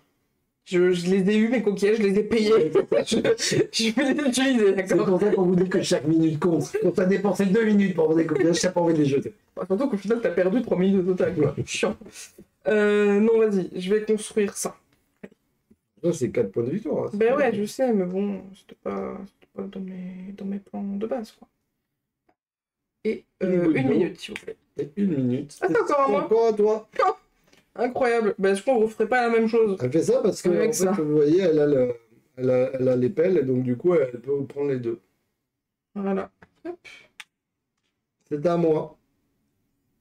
Speaker 2: Je les ai eus, mes coquillages, je les ai payés. Je vais les utiliser,
Speaker 1: C'est
Speaker 2: d'accord?
Speaker 1: pour ça qu'on vous dit que chaque minute compte. Quand t'as dépensé 2 minutes pour avoir des coquillages, t'as pas envie de les jeter.
Speaker 2: Bah, surtout qu'au final, t'as perdu 3 minutes au total, quoi. Chiant. Non, vas-y, je vais construire ça.
Speaker 1: Ça, c'est 4 points de victoire. Hein.
Speaker 2: Ben ouais, je sais, mais bon, c'était pas dans mes plans de base, quoi. Et 1 minute, s'il vous plaît.
Speaker 1: Et 1 minute.
Speaker 2: Ah, c'est encore à moi?
Speaker 1: Encore à toi.
Speaker 2: Oh, incroyable. Ben, je crois qu'on referait pas la même chose.
Speaker 1: Elle fait ça parce que,
Speaker 2: Avec
Speaker 1: en fait,
Speaker 2: ça.
Speaker 1: vous voyez, elle a les pelles, et donc du coup, elle peut prendre les deux.
Speaker 2: Voilà. Hop.
Speaker 1: C'est à moi.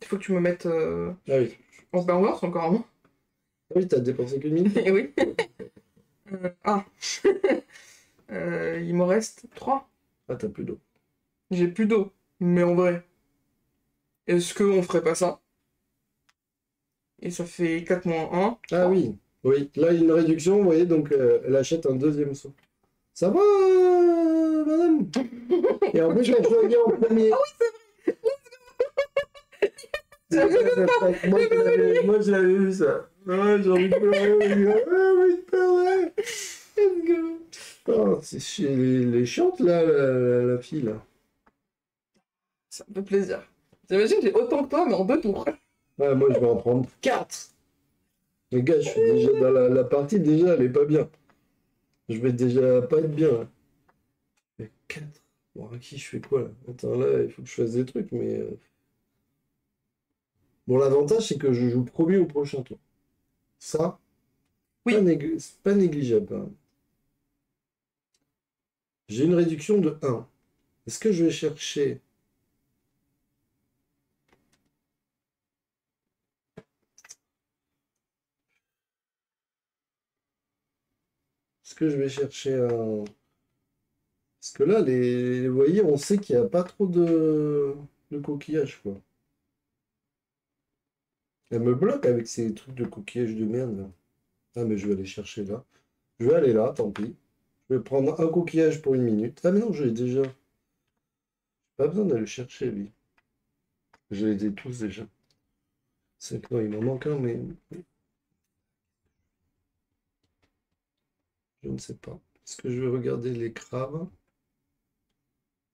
Speaker 2: Il faut que tu me mettes...
Speaker 1: Ah oui.
Speaker 2: En balance, encore à moi.
Speaker 1: Ah oui, t'as dépensé qu'une minute.
Speaker 2: Eh oui. Il m'en reste 3.
Speaker 1: Ah, t'as plus d'eau.
Speaker 2: J'ai plus d'eau. Mais en vrai, est-ce qu'on ferait pas ça? Et ça fait 4 moins 1.
Speaker 1: Ah oui. Oui, là, il y a une réduction, vous voyez, donc elle achète un deuxième seau. Ça va, madame? Et en plus, elle choisit en premier.
Speaker 2: Ah oui,
Speaker 1: Moi, je l'avais vu, ça. Ouais, j'ai envie de pleurer. Ah, envie de pleurer.
Speaker 2: let's go.
Speaker 1: Oh, c'est chez les chiantes, là, la fille, là.
Speaker 2: Ça me fait plaisir. J'imagine que j'ai autant que toi, mais en 2 tours.
Speaker 1: Ouais, moi, je vais en prendre 4. Les gars, je suis déjà dans la partie, déjà, elle est pas bien. Je vais déjà pas être bien, là. Mais 4. Bon, à qui je fais quoi, là? Attends, là, il faut que je fasse des trucs, mais... Bon, l'avantage, c'est que je joue premier au prochain tour. Ça,
Speaker 2: Oui.
Speaker 1: c'est pas négligeable, quand même. J'ai une réduction de 1. Est-ce que je vais chercher... Est-ce que je vais chercher un... Parce que là, vous voyez, on sait qu'il n'y a pas trop de coquillages, quoi. Elle me bloque avec ces trucs de coquillages de merde, là. Ah, mais je vais aller chercher là. Je vais aller là, tant pis. Je vais prendre un coquillage pour 1 minute. Ah, mais non, je l'ai déjà. Pas besoin d'aller chercher, lui. Je les ai tous déjà. C'est que non, il m'en manque un, mais... Je ne sais pas. Est-ce que je vais regarder les crabes?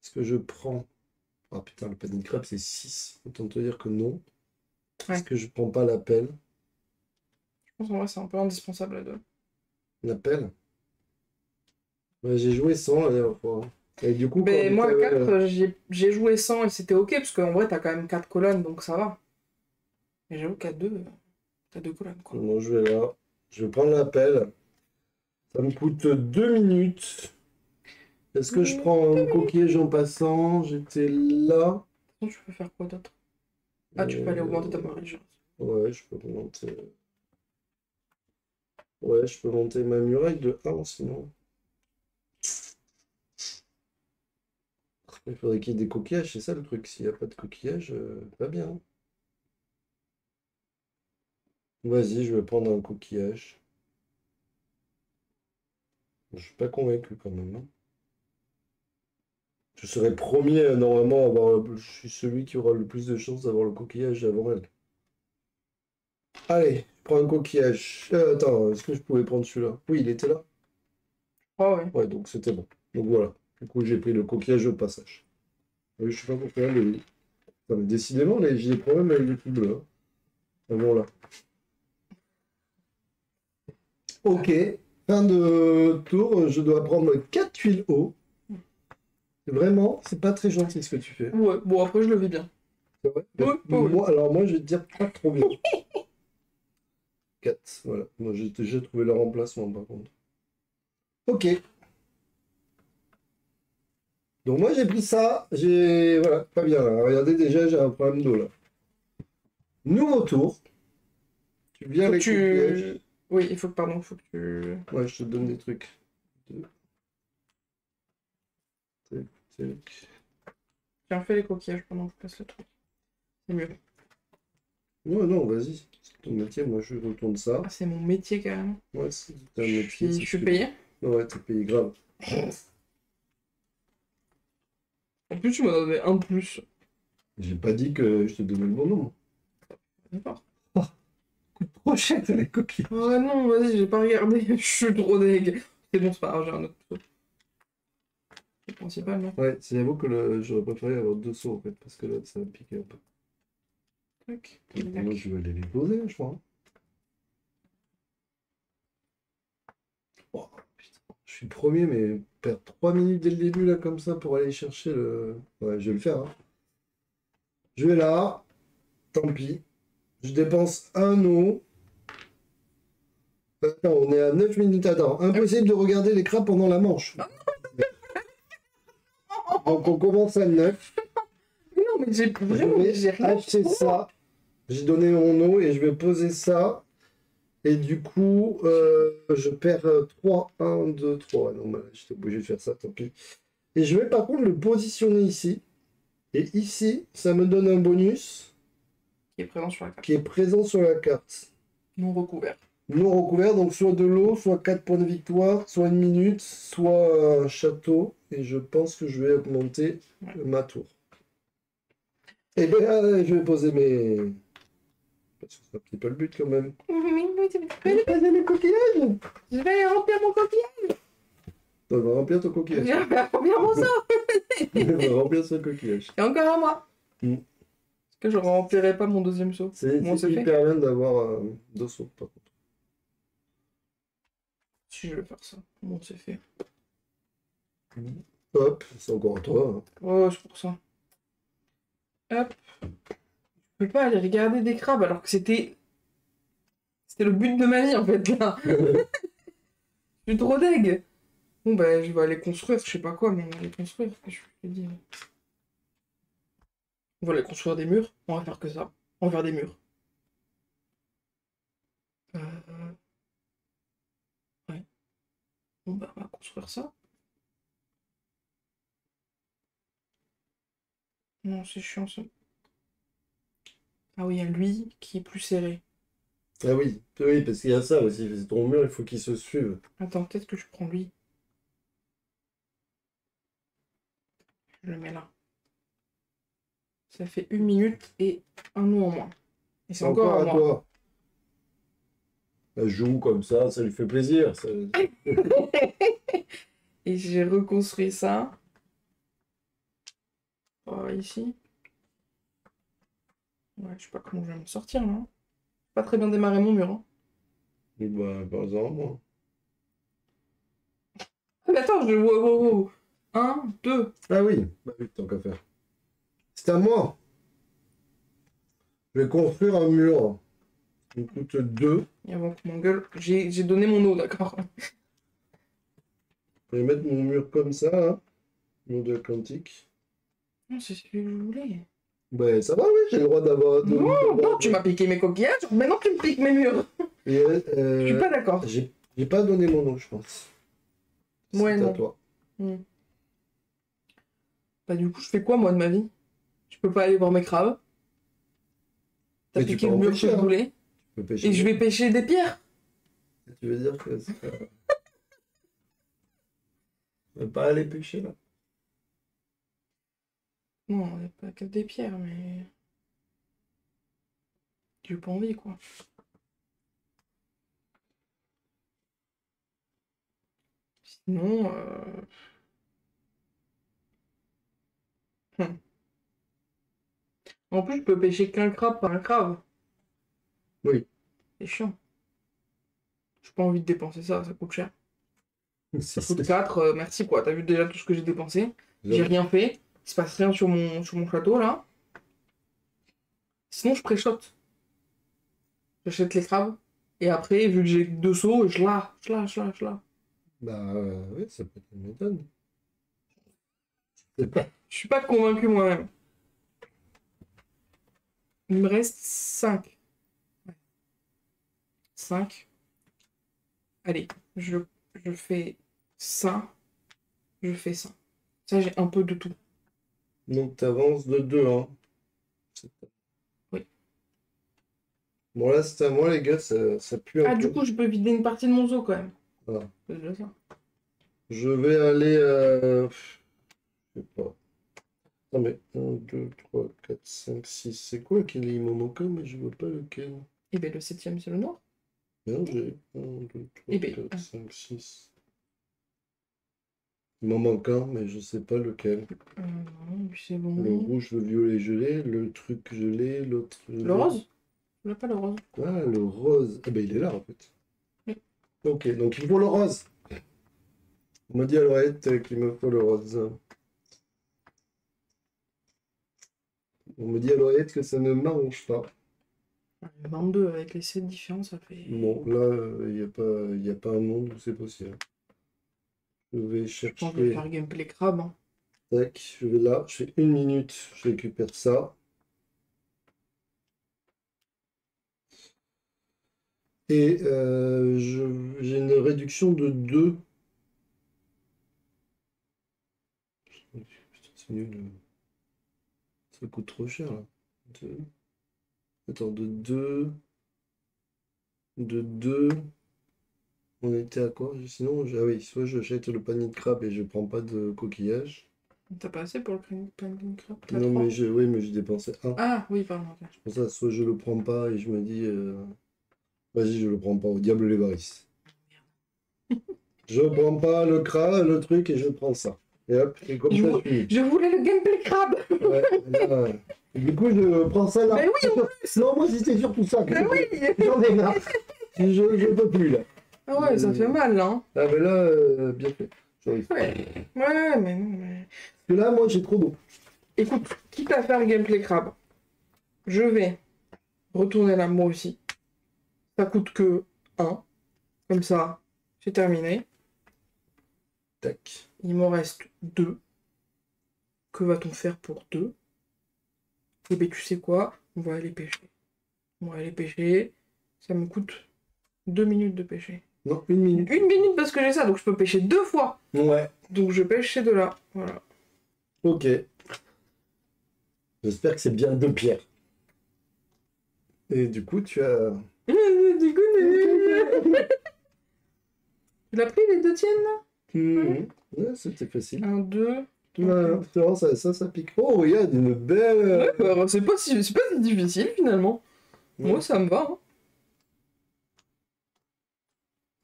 Speaker 1: Est-ce que je prends... Ah putain, le panier de crabe, c'est 6. Autant te dire que non.
Speaker 2: Ouais.
Speaker 1: Est-ce que je prends pas l'appel?
Speaker 2: Je pense en vrai, c'est un peu indispensable à deux.
Speaker 1: L'appel? Ouais, j'ai joué sans la dernière fois. Et du coup,
Speaker 2: Mais
Speaker 1: quand
Speaker 2: moi,
Speaker 1: t'avais,
Speaker 2: 4, j'ai joué sans et c'était ok, parce qu'en vrai, t'as quand même 4 colonnes, donc ça va. Mais j'avoue qu'à 2, t'as 2 colonnes, quoi.
Speaker 1: non, je vais là. Je vais prendre l'appel. Ça me coûte 2 minutes. Est-ce que je prends un coquillage en passant? J'étais là.
Speaker 2: Sinon, tu peux faire quoi d'autre? Ah, tu peux aller augmenter ta marge.
Speaker 1: Ouais, je peux monter. Ouais, je peux monter ma muraille de 1 sinon. Il faudrait qu'il y ait des coquillages, c'est ça le truc. S'il n'y a pas de coquillages, pas bien. Vas-y, je vais prendre un coquillage. Je suis pas convaincu quand même, hein. Je serais premier normalement à avoir. Je suis celui qui aura le plus de chances d'avoir le coquillage avant elle. Allez, je prends un coquillage. Attends, est-ce que je pouvais prendre celui-là? Oui, il était là.
Speaker 2: Ah ouais.
Speaker 1: Ouais, donc c'était bon. Donc voilà. Du coup, j'ai pris le coquillage au passage. Oui, je sais pas pourquoi. Putain, mais décidément, j'ai des problèmes avec les trucs bleus, hein. Ah, bon, là. Ok. Fin de tour. Je dois prendre 4 tuiles eau. Vraiment, c'est pas très gentil ce que tu fais.
Speaker 2: Ouais, bon, après, je le vis bien.
Speaker 1: C'est vrai?
Speaker 2: Ouais, ouais.
Speaker 1: Moi, alors moi, je vais te dire pas trop bien. 4, voilà. Moi, j'ai déjà trouvé le remplacement, par contre. Ok. Donc moi, j'ai pris ça. Voilà, pas bien, là. Regardez, déjà, j'ai un problème d'eau, là. Nouveau tour. Tu viens
Speaker 2: Faut que
Speaker 1: avec coquillage.
Speaker 2: Oui, il faut que, pardon, faut que tu...
Speaker 1: Ouais, je te donne des trucs. Deux. Tac, tac.
Speaker 2: Tiens, fais les coquillages pendant que je place le truc. C'est mieux.
Speaker 1: Non, non, vas-y. C'est ton métier, moi, je retourne ça.
Speaker 2: Ah, c'est mon métier, carrément.
Speaker 1: Ouais, c'est un métier.
Speaker 2: Je suis payé.
Speaker 1: Ouais, t'es payé grave.
Speaker 2: En plus, tu m'as donné un de plus.
Speaker 1: J'ai pas dit que je te donnais le bon nom.
Speaker 2: D'accord.
Speaker 1: Coûte trop cher, les coquilles.
Speaker 2: Oh non, vas-y, j'ai pas regardé. Je suis trop deg. C'est bon, c'est pas grave, j'ai un autre couteau. C'est principalement.
Speaker 1: Ouais, j'avoue que j'aurais préféré avoir 2 sauts, en fait, parce que là, ça va piquer un peu.
Speaker 2: Tac.
Speaker 1: Moi, je vais aller les poser, je crois. Oh, putain. Je suis premier, mais perdre 3 minutes dès le début, là, comme ça, pour aller chercher le... Ouais, je vais le faire, hein. Je vais là. Tant pis. Je dépense un eau. Attends, on est à 9 minutes. Attends, impossible de regarder les crabes pendant la manche. Donc on commence à 9.
Speaker 2: Mais non, mais j'ai vraiment,
Speaker 1: Je vais
Speaker 2: j'ai rien.
Speaker 1: acheter ça. J'ai donné mon eau et je vais poser ça. Et du coup, je perds 3. 1, 2, 3. Non, bah, j'étais obligé de faire ça, tant pis. Et je vais par contre le positionner ici. Et ici, ça me donne un bonus
Speaker 2: Qui est présent sur la carte.
Speaker 1: qui est présent sur la carte.
Speaker 2: Non recouvert.
Speaker 1: Non recouvert, donc soit de l'eau, soit 4 points de victoire, soit 1 minute, soit un château. Et je pense que je vais augmenter ma tour. Et bien, je vais poser mes... Parce que c'est un petit peu le but quand même.
Speaker 2: Je
Speaker 1: Je vais poser mes coquillages.
Speaker 2: vais remplir mon coquillage.
Speaker 1: On va remplir ton coquillage.
Speaker 2: Je vais remplir mon sort.
Speaker 1: On va remplir son coquillage.
Speaker 2: Et encore à moi.
Speaker 1: Mm.
Speaker 2: Est-ce que je remplirai pas mon deuxième saut?
Speaker 1: C'est
Speaker 2: Bon, c'est fait.
Speaker 1: hyper bien d'avoir 2 sauts par contre.
Speaker 2: Si je vais faire ça. Bon, c'est fait.
Speaker 1: Hop, c'est encore à toi, hein.
Speaker 2: Oh, c'est pour ça. Hop. Je peux pas aller regarder des crabes alors que c'était le but de ma vie en fait là. Je suis trop deg. Bon, bah, je vais aller construire, je sais pas quoi, mais on va aller construire. Je te dis. On va aller construire des murs. On va faire que ça. On va faire des murs. Ouais. Bon, bah, on va construire ça. Non, c'est chiant ça. Ah oui, il y a lui qui est plus serré.
Speaker 1: Ah oui, oui, parce qu'il y a ça aussi. C'est ton mur, il faut qu'ils se suivent.
Speaker 2: Attends, peut-être que je prends lui. Je le mets là. Ça fait 1 minute et un nom en moins. Et c'est encore
Speaker 1: Encore
Speaker 2: à
Speaker 1: à
Speaker 2: moi.
Speaker 1: toi. Elle joue comme ça lui fait plaisir.
Speaker 2: Et j'ai reconstruit ça. Oh, ici. Ouais, je sais pas comment je vais m'en sortir là. Pas très bien démarré mon mur. Hein.
Speaker 1: Bah, par exemple.
Speaker 2: Ah, mais attends, je. Wow, wow, wow. 1, 2.
Speaker 1: Ah oui, bah oui, tant qu'à faire. C'est à moi. Je vais construire un mur. Il coûte 2.
Speaker 2: Et avant que mon gueule. J'ai donné mon eau, d'accord.
Speaker 1: Je vais mettre mon mur comme ça, hein. Mur de Atlantique.
Speaker 2: Non, c'est celui que je voulais.
Speaker 1: Ben ça va, oui, j'ai le droit d'avoir...
Speaker 2: Non, tu m'as piqué mes coquillages. Maintenant, tu me piques mes murs.
Speaker 1: Et,
Speaker 2: Je suis pas d'accord.
Speaker 1: j'ai pas donné mon nom, je pense.
Speaker 2: Ouais,
Speaker 1: C'est à
Speaker 2: non.
Speaker 1: toi.
Speaker 2: Bah, du coup, je fais quoi, moi, de ma vie? Je peux pas aller voir mes crabes. T'as
Speaker 1: Mais tu
Speaker 2: piqué
Speaker 1: peux
Speaker 2: le
Speaker 1: en
Speaker 2: mur que
Speaker 1: pêcher,
Speaker 2: je
Speaker 1: hein.
Speaker 2: voulais.
Speaker 1: Tu peux pêcher.
Speaker 2: Et je vais pêcher des pierres.
Speaker 1: Tu veux dire que on va pas aller pêcher, là?
Speaker 2: Non, il a pas que des pierres, mais. J'ai pas envie, quoi. Sinon. hum. En plus, je peux pêcher qu'un crabe par un crabe.
Speaker 1: Oui.
Speaker 2: C'est chiant. J'ai pas envie de dépenser ça, ça coûte cher. Ça coûte
Speaker 1: C'est
Speaker 2: 4, merci quoi. T'as vu déjà tout ce que j'ai dépensé. J'ai rien fait. Il se passe rien sur mon château là. Sinon, je préchote. J'achète les crabes. Et après, vu que j'ai 2 seaux, je la.
Speaker 1: Bah oui, ça peut être une méthode. C'est pas...
Speaker 2: Je suis pas convaincu moi-même. Il me reste 5. 5. Allez, je fais ça. Je fais ça. Ça, j'ai un peu de tout.
Speaker 1: Donc t'avances de 2, hein.
Speaker 2: Oui.
Speaker 1: Bon là, c'est à moi, les gars, ça pue un
Speaker 2: Ah,
Speaker 1: peu.
Speaker 2: du coup, je peux vider une partie de mon zoo quand même.
Speaker 1: Voilà.
Speaker 2: C'est déjà ça.
Speaker 1: Je vais aller... je sais pas. Non mais 1, 2, 3, 4, 5, 6. C'est quoi qu'il m'en manque un, mais je vois pas lequel.
Speaker 2: Et bien, le 7e, c'est le noir.
Speaker 1: Non, j'ai 1, 2, 3,
Speaker 2: Eh ben,
Speaker 1: 4, 5, 6. Il m'en manque un, mais je sais pas lequel.
Speaker 2: non, lui, c'est
Speaker 1: Le
Speaker 2: bon.
Speaker 1: rouge, le violet, je l'ai. Le truc, je l'ai. L'autre, je
Speaker 2: Le
Speaker 1: l'ai.
Speaker 2: rose? Je veux pas le rose.
Speaker 1: Ah, le rose. Ah ben il est là en fait.
Speaker 2: Oui.
Speaker 1: Ok, donc il faut le rose. On m'a dit à l'oreillette qu'il me faut le rose. On me dit à l'oreillette que ça ne m'arrange pas.
Speaker 2: 22 avec les 7 différents, ça fait.
Speaker 1: Bon, là, il y a pas un monde où c'est possible. Je vais
Speaker 2: Je pense que je vais
Speaker 1: chercher.
Speaker 2: faire gameplay crabe. Hein.
Speaker 1: Tac, je vais là. Je fais 1 minute. Je récupère ça. Et j'ai une réduction de 2. Putain, c'est nul. Ça coûte trop cher là. Attends, de 2. De 2. On était à quoi? Sinon, ah oui, soit j'achète le panier de crabe et je prends pas de coquillage.
Speaker 2: T'as pas assez pour le planning crabe? T'as
Speaker 1: Non,
Speaker 2: 3.
Speaker 1: oui, mais j'ai dépensé 1.
Speaker 2: Ah, oui, pardon. Ok.
Speaker 1: C'est pour ça, soit je le prends pas et je me dis, vas-y, je le prends pas, au diable les varices. Je prends pas le crabe, le truc et je prends ça. Et hop, et comme
Speaker 2: Je,
Speaker 1: ça,
Speaker 2: vou-
Speaker 1: je finis.
Speaker 2: je voulais le gameplay crabe!
Speaker 1: Ouais, là, et du coup, je prends ça là.
Speaker 2: Mais oui, en
Speaker 1: plus! Non, moi, c'était surtout ça.
Speaker 2: Mais oui!
Speaker 1: J'en ai marre. Je peux plus là.
Speaker 2: Ah ouais, ça fait mal là. Hein.
Speaker 1: Ah, mais là, bien fait. J'arrive.
Speaker 2: Ouais, mais non, mais.
Speaker 1: Parce que là, moi, j'ai trop d'eau.
Speaker 2: Écoute, quitte à faire le gameplay crabe, je vais retourner là moi aussi. Ça coûte que 1. Comme ça, c'est terminé.
Speaker 1: Tac.
Speaker 2: Il m'en reste 2. Que va-t-on faire pour 2? Eh bien, tu sais quoi? On va aller pêcher. On va aller pêcher. Ça me coûte 2 minutes de pêcher.
Speaker 1: Non, 1 minute.
Speaker 2: 1 minute parce que j'ai ça, donc je peux pêcher 2 fois.
Speaker 1: Ouais.
Speaker 2: Donc je pêche ces 2-là. Voilà.
Speaker 1: Ok. J'espère que c'est bien 2 pierres. Et du coup, tu as...
Speaker 2: Du coup, tu l'as pris les 2 tiennes là?
Speaker 1: Ouais, c'était facile.
Speaker 2: 1, 2.
Speaker 1: Ouais, putain, ça pique. Oh, regarde, une belle...
Speaker 2: Ouais, bah, c'est pas si difficile finalement.
Speaker 1: Ouais.
Speaker 2: Moi ça me va. Hein.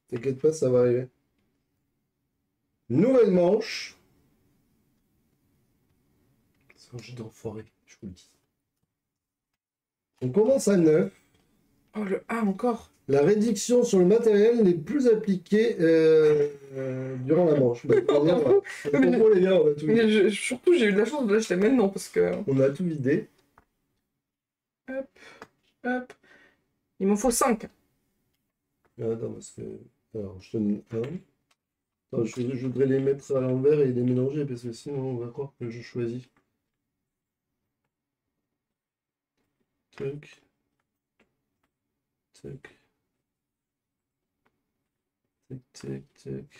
Speaker 1: T'inquiète pas, ça va arriver. Nouvelle manche. C'est un jeu d'enfoiré, je vous le dis. On commence à 9.
Speaker 2: Oh le A encore.
Speaker 1: La réduction sur le matériel n'est plus appliquée durant la manche. Bah, on y reviendra. Bon, les gars, on a tout vidé.
Speaker 2: Mais surtout j'ai eu de la chance de l'acheter maintenant parce que.
Speaker 1: On a tout vidé.
Speaker 2: Hop, hop. Il m'en faut 5.
Speaker 1: Attends, parce que... Alors, je te donne un. Attends, je voudrais les mettre à l'envers et les mélanger, parce que sinon, on va croire que je choisis. Tac. Tac. Tac, tac, tac.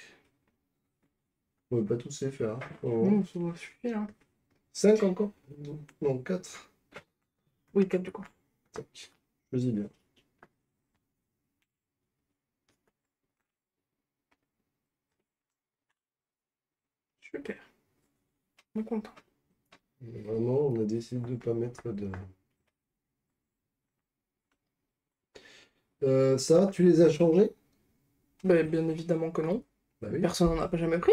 Speaker 1: On va pas tous les faire. Hein.
Speaker 2: Non, ça va suffire. Hein.
Speaker 1: 5 encore? Non, 4.
Speaker 2: Oui, 4 du coup.
Speaker 1: Tac. Choisis bien.
Speaker 2: Super. On est content.
Speaker 1: Vraiment, on a décidé de ne pas mettre de... ça, tu les as changés?
Speaker 2: Bah, bien évidemment que non.
Speaker 1: Bah oui.
Speaker 2: Personne n'en a pas jamais pris.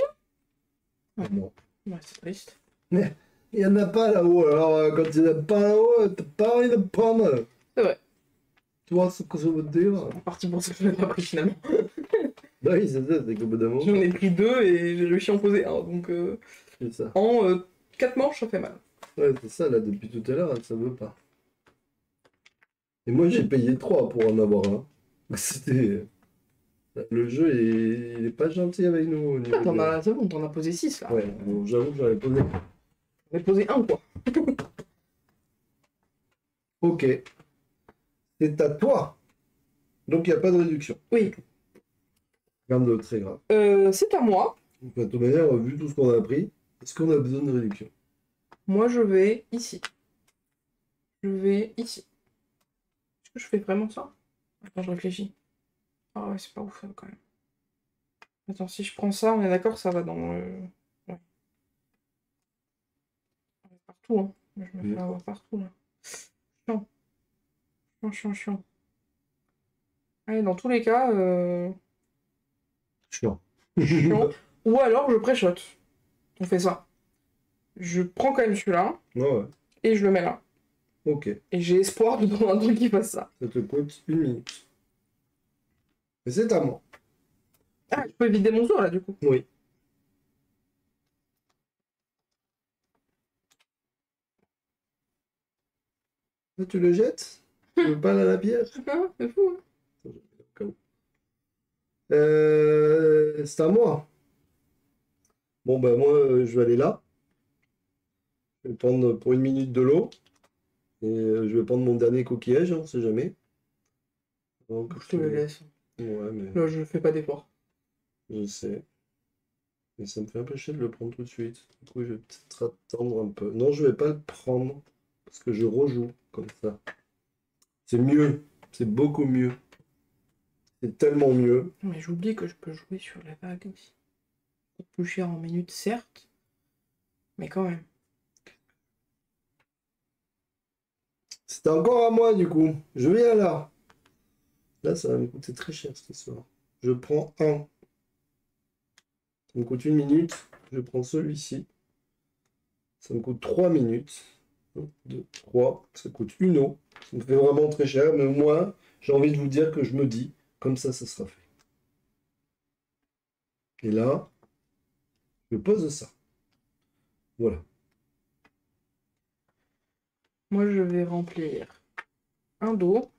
Speaker 1: Ah bon.
Speaker 2: Ouais, c'est triste.
Speaker 1: Mais il n'y en a pas là-haut. Alors, quand il n'y en a pas là-haut, t'as pas envie de prendre.
Speaker 2: C'est vrai.
Speaker 1: Tu vois ce que ça veut dire?
Speaker 2: En partie pour ça que je l'ai pas pris finalement.
Speaker 1: Bah oui, c'est ça, c'est qu'au bout d'un moment,
Speaker 2: J'en ai pris 2 et j'ai réussi à en poser un. Donc
Speaker 1: c'est ça.
Speaker 2: en 4 manches, ça fait mal.
Speaker 1: Ouais, c'est ça, là, depuis tout à l'heure, ça veut pas. Et moi, j'ai payé 3 pour en avoir un. C'était... Le jeu, il est pas gentil avec nous au niveau de...
Speaker 2: C'est bon, t'en as posé 6 là.
Speaker 1: Ouais, bon, j'avoue que j'en ai posé.
Speaker 2: J'en ai posé un quoi.
Speaker 1: Ok. C'est à toi. Donc, il n'y a pas de réduction.
Speaker 2: Oui.
Speaker 1: Rien de très grave.
Speaker 2: C'est à moi.
Speaker 1: Donc, de toute manière, vu tout ce qu'on a appris, est-ce qu'on a besoin de réduction?
Speaker 2: Moi je vais ici. Je vais ici. Est-ce que je fais vraiment ça? Attends, je réfléchis. Ah ouais, c'est pas ouf quand même. Attends, si je prends ça, on est d'accord, ça va dans le... Ouais. Partout, hein. Je me fais avoir partout, là. Chiant. Chiant, chiant, chiant. Allez, dans tous les cas,
Speaker 1: Chiant.
Speaker 2: chiant. Ou alors, je pré-shot. On fait ça. Je prends quand même celui-là,
Speaker 1: Ouais,
Speaker 2: et je le mets là.
Speaker 1: ok.
Speaker 2: Et j'ai espoir de trouver un truc qui fasse ça.
Speaker 1: Ça te coûte 1 minute. Et c'est à moi.
Speaker 2: Ah, je peux vider mon tour, là, du coup.
Speaker 1: Oui. Là, tu le jettes? Tu veux pas la bière?
Speaker 2: Ah, c'est fou, hein.
Speaker 1: C'est à moi. Bon, ben moi, je vais aller là. Je vais prendre pour 1 minute de l'eau. Et je vais prendre mon dernier coquillage, on sait jamais. Donc,
Speaker 2: Je te le laisse.
Speaker 1: Ouais, mais
Speaker 2: Là, je fais pas d'effort.
Speaker 1: je sais. Mais ça me fait un peu chier de le prendre tout de suite. Du coup, je vais peut-être attendre un peu. Non, je vais pas le prendre. Parce que je rejoue comme ça. C'est mieux. C'est beaucoup mieux. C'est tellement mieux.
Speaker 2: Mais j'oublie que je peux jouer sur la vague aussi. Plus cher en minutes, certes. Mais quand même.
Speaker 1: C'est encore à moi, du coup. Je viens là. Là, ça va me coûter très cher, cette histoire. Je prends un. Ça me coûte 1 minute. Je prends celui-ci. Ça me coûte 3 minutes. 1, 2, 3. Ça coûte une eau. Ça me fait vraiment très cher. Mais au moins, j'ai envie de vous dire que je me dis, comme ça sera fait. Et là, je pose ça. Voilà.
Speaker 2: Moi, je vais remplir un dos.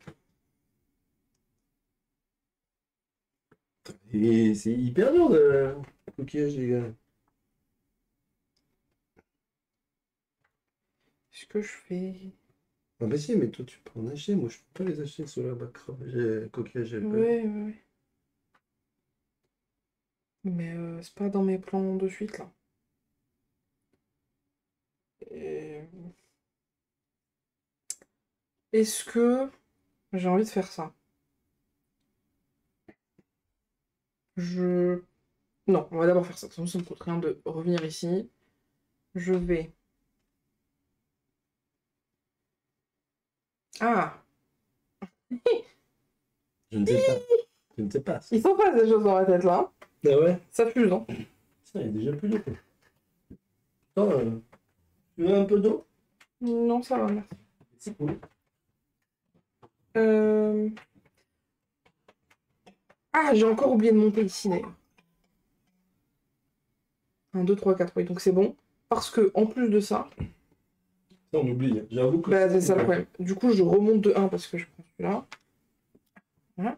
Speaker 1: C'est hyper dur de coquillage, les gars.
Speaker 2: Ce que je fais.
Speaker 1: Ah bah si, mais toi tu peux en acheter. Moi je peux pas les acheter sur la coquillage.
Speaker 2: Ouais. Mais c'est pas dans mes plans de suite là. Et- Est-ce que j'ai envie de faire ça? Je... Non, on va d'abord faire ça. Sinon, ça me coûte rien de revenir ici. Je vais... Ah!
Speaker 1: Je ne sais pas. Je ne sais pas.
Speaker 2: Ils sont pas ces choses dans la tête là.
Speaker 1: Ah ouais?
Speaker 2: Ça fuse, hein?
Speaker 1: Ça, il y a déjà plus d'eau. Attends, tu veux un peu d'eau?
Speaker 2: Non, ça va, merci.
Speaker 1: C'est cool.
Speaker 2: Ah, j'ai encore oublié de monter ici d'ailleurs. 1, 2, 3, 4, oui, donc c'est bon. Parce que, en plus de ça,
Speaker 1: Ça, on oublie. Hein. J'avoue que.
Speaker 2: bah, c'est ça le problème. Du coup, je remonte de 1 parce que je prends celui-là. Voilà.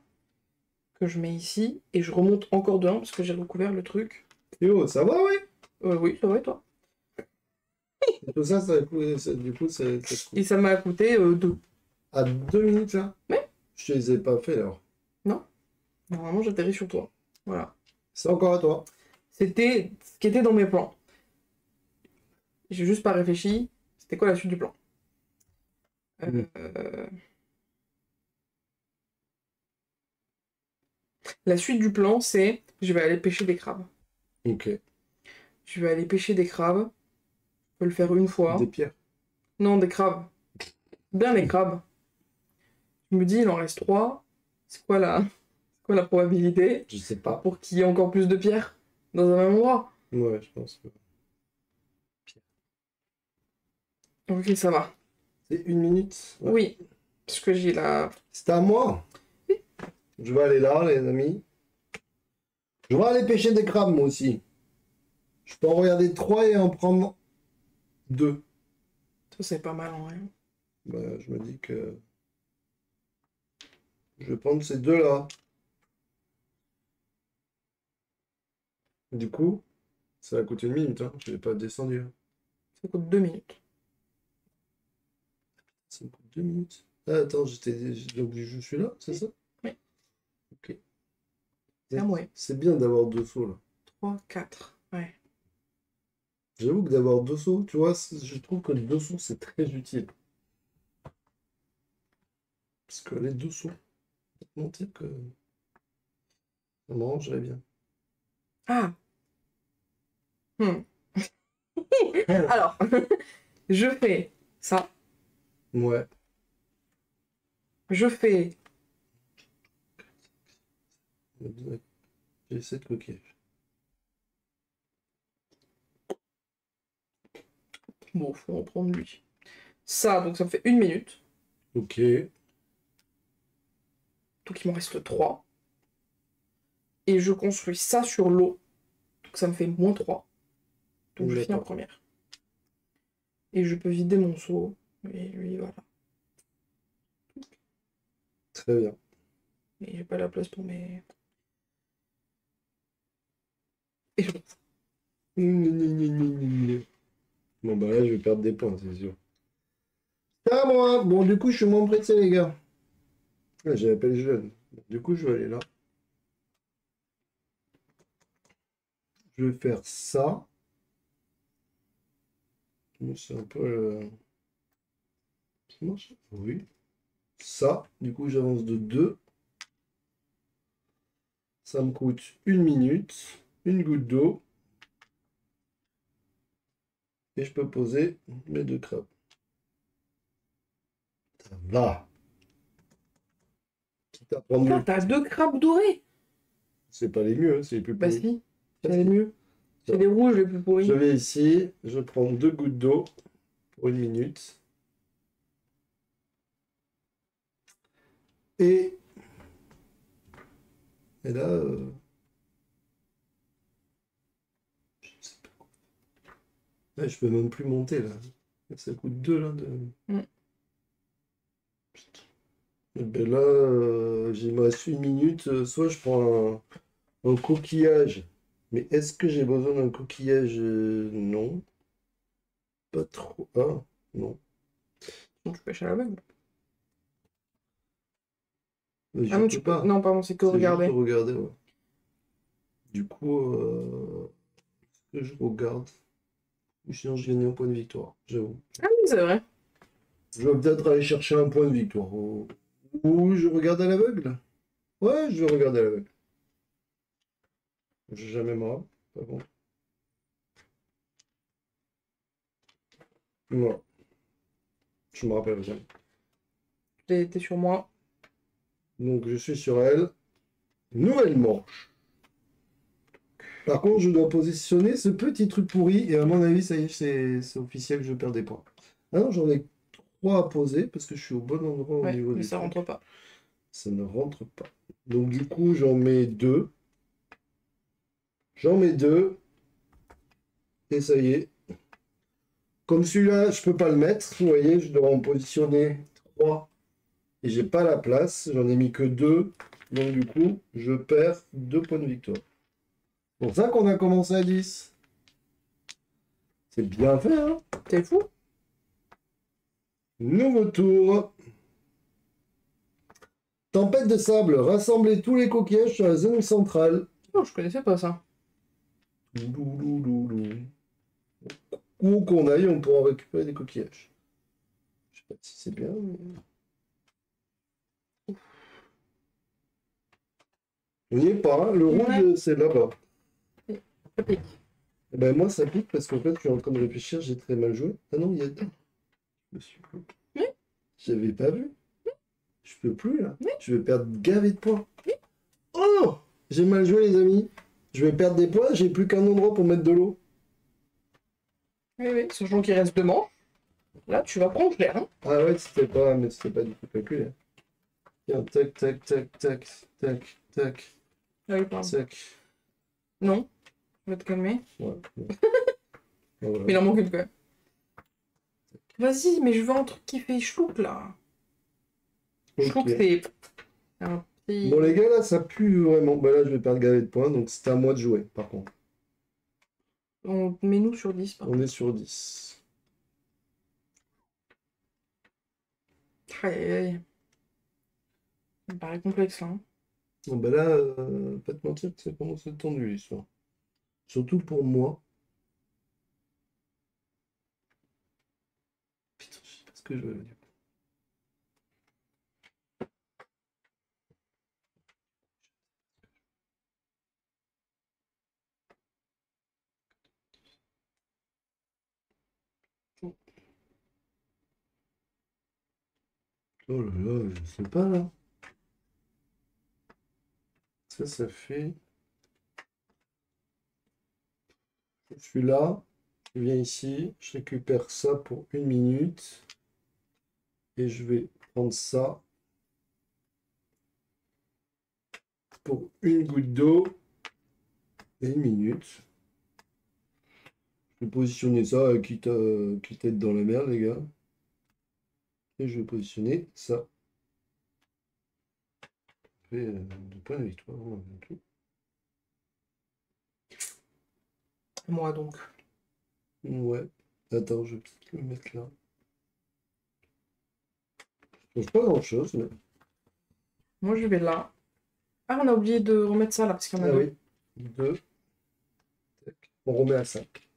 Speaker 2: Que je mets ici. Et je remonte encore de 1 parce que j'ai recouvert le truc.
Speaker 1: Yo, ça va, oui?
Speaker 2: Oui, ça va et toi?
Speaker 1: Et tout ça, du coup, c'est
Speaker 2: Et ça m'a coûté 2.
Speaker 1: à 2 minutes, là?
Speaker 2: Ouais.
Speaker 1: Je les ai pas fait, alors.
Speaker 2: Non? Normalement, j'atterris sur toi. Voilà.
Speaker 1: C'est encore à toi.
Speaker 2: C'était ce qui était dans mes plans. J'ai juste pas réfléchi. C'était quoi la suite du plan? La suite du plan, c'est je vais aller pêcher des crabes.
Speaker 1: Ok.
Speaker 2: Je vais aller pêcher des crabes. Je peux le faire une fois.
Speaker 1: Des pierres.
Speaker 2: Non, des crabes. Bien les crabes. Je me dis, il en reste 3. C'est quoi la probabilité
Speaker 1: Je sais pas.
Speaker 2: pour qu'il y ait encore plus de pierres dans un même endroit?
Speaker 1: Ouais, je pense que.
Speaker 2: Ok, ça va.
Speaker 1: C'est 1 minute. Ouais.
Speaker 2: Oui, parce que j'ai la...
Speaker 1: C'est à moi.
Speaker 2: Oui.
Speaker 1: Je vais aller là, les amis. Je vais aller pêcher des crabes, moi aussi. Je peux en regarder 3 et en prendre 2.
Speaker 2: Ça, c'est pas mal en vrai.
Speaker 1: Bah, je me dis que je vais prendre ces 2-là. Du coup, ça va coûter 1 minute. Hein. Je n'ai pas descendu. Hein.
Speaker 2: Ça coûte 2 minutes.
Speaker 1: Ça me coûte 2 minutes. Ah, attends, donc je suis là, c'est ça?
Speaker 2: Oui.
Speaker 1: Ok.
Speaker 2: C'est à moi.
Speaker 1: C'est bien d'avoir 2 sauts là.
Speaker 2: 3, 4. Ouais.
Speaker 1: J'avoue que d'avoir 2 sauts, tu vois, je trouve que les 2 sauts c'est très utile. Parce que les 2 sauts, je vais te mentir que ça m'arrangerait bien.
Speaker 2: Ah. Alors, je fais ça.
Speaker 1: Ouais.
Speaker 2: Je fais...
Speaker 1: J'ai 7 coquillages.
Speaker 2: Bon, faut en prendre lui. Ça, donc ça me fait 1 minute.
Speaker 1: Ok.
Speaker 2: Donc il m'en reste 3. Et je construis ça sur l'eau. Donc ça me fait -3. Donc je finis en première. Et je peux vider mon seau. Et lui, voilà.
Speaker 1: Très bien.
Speaker 2: Et j'ai pas la place pour mes... Et je...
Speaker 1: Bon bah là je vais perdre des points, c'est sûr. C'est à moi. Bon du coup je suis moins pressé les gars. Ah, j'appelle jeune. Du coup je vais aller là. Je vais faire ça. C'est un peu... Ça marche? Oui. Ça, du coup j'avance de 2. Ça me coûte 1 minute, une goutte d'eau. Et je peux poser mes 2 crabes. Ça va. Quitte à prendre
Speaker 2: Ah, t'as 2 crabes dorés!
Speaker 1: C'est pas les mieux, hein, c'est les plus
Speaker 2: Bah
Speaker 1: pourris.
Speaker 2: si, c'est les mieux. C'est les rouges les plus pourris.
Speaker 1: Je vais ici, je prends 2 gouttes d'eau pour 1 minute. Et là, je sais pas quoi. Là, je peux même plus monter là. Ça coûte 2 là. Et ben là, il me reste 1 minute. Soit je prends Un coquillage. Mais est-ce que j'ai besoin d'un coquillage? Non. Pas trop. Ah, non.
Speaker 2: Donc tu pêches à l'aveugle.
Speaker 1: Mais
Speaker 2: Ah
Speaker 1: je
Speaker 2: non,
Speaker 1: peux pas.
Speaker 2: Non, pardon, c'est que
Speaker 1: C'est juste
Speaker 2: regarder.
Speaker 1: regarder, ouais. Du coup, est-ce que je regarde? Ou sinon, je gagne un point de victoire, j'avoue.
Speaker 2: Ah oui, c'est vrai.
Speaker 1: Je vais peut-être aller chercher un point de victoire. Ou je regarde à l'aveugle? Ouais, je vais regarder à l'aveugle. J'ai jamais marre. Pas bon. Voilà. Je me rappelle bien.
Speaker 2: T'es sur moi.
Speaker 1: Donc, je suis sur elle. Nouvelle manche. Par contre, je dois positionner ce petit truc pourri. Et à mon avis, ça y est, c'est officiel, je perds des points. Ah non, j'en ai 3 à poser parce que je suis au bon endroit au
Speaker 2: Ouais,
Speaker 1: niveau
Speaker 2: mais
Speaker 1: du
Speaker 2: ça
Speaker 1: truc.
Speaker 2: rentre pas.
Speaker 1: Ça ne rentre pas. Donc, du coup, j'en mets 2. J'en mets 2. Et ça y est. Comme celui-là, je peux pas le mettre. Vous voyez, je dois en positionner 3. Et j'ai pas la place. J'en ai mis que 2. Donc, du coup, je perds 2 points de victoire. C'est pour ça qu'on a commencé à 10. C'est bien fait, hein?
Speaker 2: T'es fou?
Speaker 1: Nouveau tour. Tempête de sable. Rassemblez tous les coquillages sur la zone centrale.
Speaker 2: Non, je connaissais pas ça.
Speaker 1: Loulouloulou. Où qu'on aille, on pourra récupérer des coquillages. Je sais pas si c'est bien, mais... On n'y est pas, hein. Le rouge,
Speaker 2: Ouais.
Speaker 1: c'est là-bas.
Speaker 2: Ça pique.
Speaker 1: Eh ben, moi, ça pique parce qu'en fait, je suis en train de réfléchir, j'ai très mal joué. Ah non, il y a... Je me suis...
Speaker 2: Oui.
Speaker 1: J'avais pas vu. Je peux plus, là.
Speaker 2: Oui.
Speaker 1: Je vais perdre gavé de points. Oh! J'ai mal joué, les amis. Je vais perdre des points, j'ai plus qu'un endroit pour mettre de l'eau.
Speaker 2: Oui, oui. Sachant qu'il reste 2 manches. Là, tu vas prendre cher, hein.
Speaker 1: Ah ouais, c'était pas du tout calculé. Tiens, tac, tac, tac, tac, tac, tac,
Speaker 2: Ah oui, pardon.
Speaker 1: tac.
Speaker 2: Non. Je vais te calmer.
Speaker 1: Ouais. Bon. Ah, voilà.
Speaker 2: Mais il en manque une quand même. Vas-y, mais je veux un truc qui fait chlouk là. Chlouk,
Speaker 1: Ok.
Speaker 2: c'est un petit.
Speaker 1: Bon, les gars, là, ça pue vraiment. Bah là, je vais perdre gavé de points, donc c'est à moi de jouer, par contre.
Speaker 2: On met nous sur 10. Par
Speaker 1: On est sur 10.
Speaker 2: Aïe, aïe, aïe. Ça me paraît complexe là, hein.
Speaker 1: Bon, bah là, pas te mentir que ça commence à être tendu, l'histoire. Surtout pour moi. Putain, je sais pas ce que je veux dire. Oh là là, je sais pas, là. Ça fait... Je suis là, je viens ici, je récupère ça pour 1 minute. Et je vais prendre ça pour 1 goutte d'eau et 1 minute. Je vais positionner ça, quitte à être dans la merde, les gars. Et je vais positionner ça. Ça fait 2 points de victoire. Vraiment, tout.
Speaker 2: Moi donc.
Speaker 1: Ouais. Attends, je vais peut-être le mettre là. Ça change pas grand-chose, mais...
Speaker 2: Moi je vais là. Ah, on a oublié de remettre ça là parce qu'il y en a
Speaker 1: Ah
Speaker 2: deux.
Speaker 1: oui. 2. On remet à 5.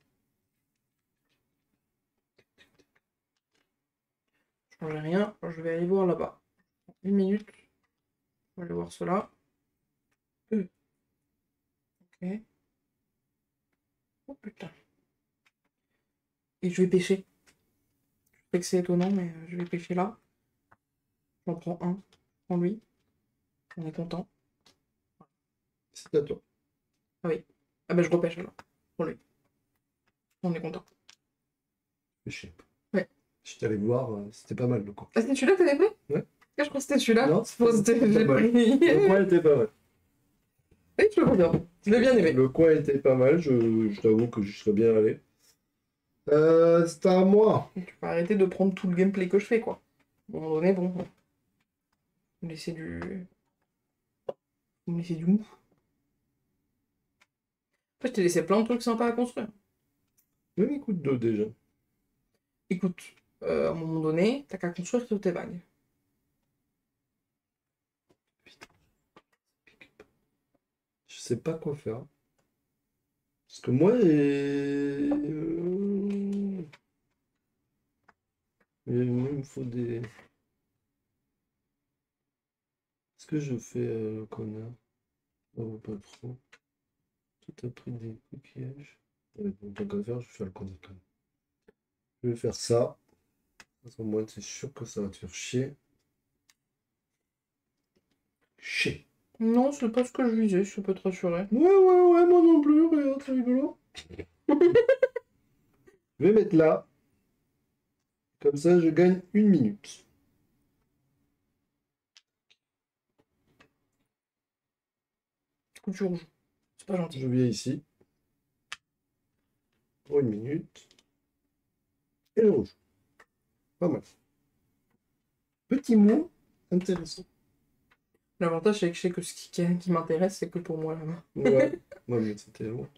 Speaker 2: Je change rien. Je vais aller voir là-bas. 1 minute. Je vais aller voir cela. Ok. Oh putain. Et je vais pêcher. Je sais que c'est étonnant, mais je vais pêcher là. J'en prends un. Je prends lui. On est content.
Speaker 1: C'est à toi.
Speaker 2: Ah oui. Ah bah je repêche alors. Pour lui. On est content.
Speaker 1: Je sais pas.
Speaker 2: Ouais.
Speaker 1: J'étais allé voir, c'était pas mal le coup.
Speaker 2: Ah, c'était celui-là que t'avais pris?
Speaker 1: Ouais.
Speaker 2: Ah, je crois que c'était celui-là.
Speaker 1: Non,
Speaker 2: C'est pour
Speaker 1: c'était
Speaker 2: j'ai
Speaker 1: pas mal.
Speaker 2: pris.
Speaker 1: Le coin était pas mal.
Speaker 2: Oui, je le confirme. Je l'ai bien aimé.
Speaker 1: Le coin était pas mal, je t'avoue que je serais bien allé. C'est à moi.
Speaker 2: Tu peux arrêter de prendre tout le gameplay que je fais, quoi. À un moment donné, bon. Vous me laissez du... Vous me laissez du mou. Après, je t'ai laissé plein de trucs sympas à construire.
Speaker 1: Oui, mais écoute, 2 déjà.
Speaker 2: Écoute, à un moment donné, t'as qu'à construire sur tes vagues.
Speaker 1: Je sais pas quoi faire. Parce que moi, il me faut des... Est-ce que je fais le connard? Oh, pas trop. Tout a pris des coquillages. Ouais, bon, tant qu'à faire, je vais faire le connard quand même. Je vais faire ça. Parce qu'au moins, c'est sûr que ça va te faire chier. Chier.
Speaker 2: Non, c'est pas ce que je visais, je peux te rassurer.
Speaker 1: Ouais, moi non plus, regarde, c'est rigolo. Je vais mettre là. Comme ça, je gagne 1 minute.
Speaker 2: Du coup, tu rejoues. C'est pas gentil.
Speaker 1: Je viens ici. Pour 1 minute. Et je rejoue. Pas mal. Petit mot intéressant.
Speaker 2: L'avantage, c'est que je sais que ce qui m'intéresse, c'est que pour moi, la main.
Speaker 1: Ouais, ouais, mais c'était loin.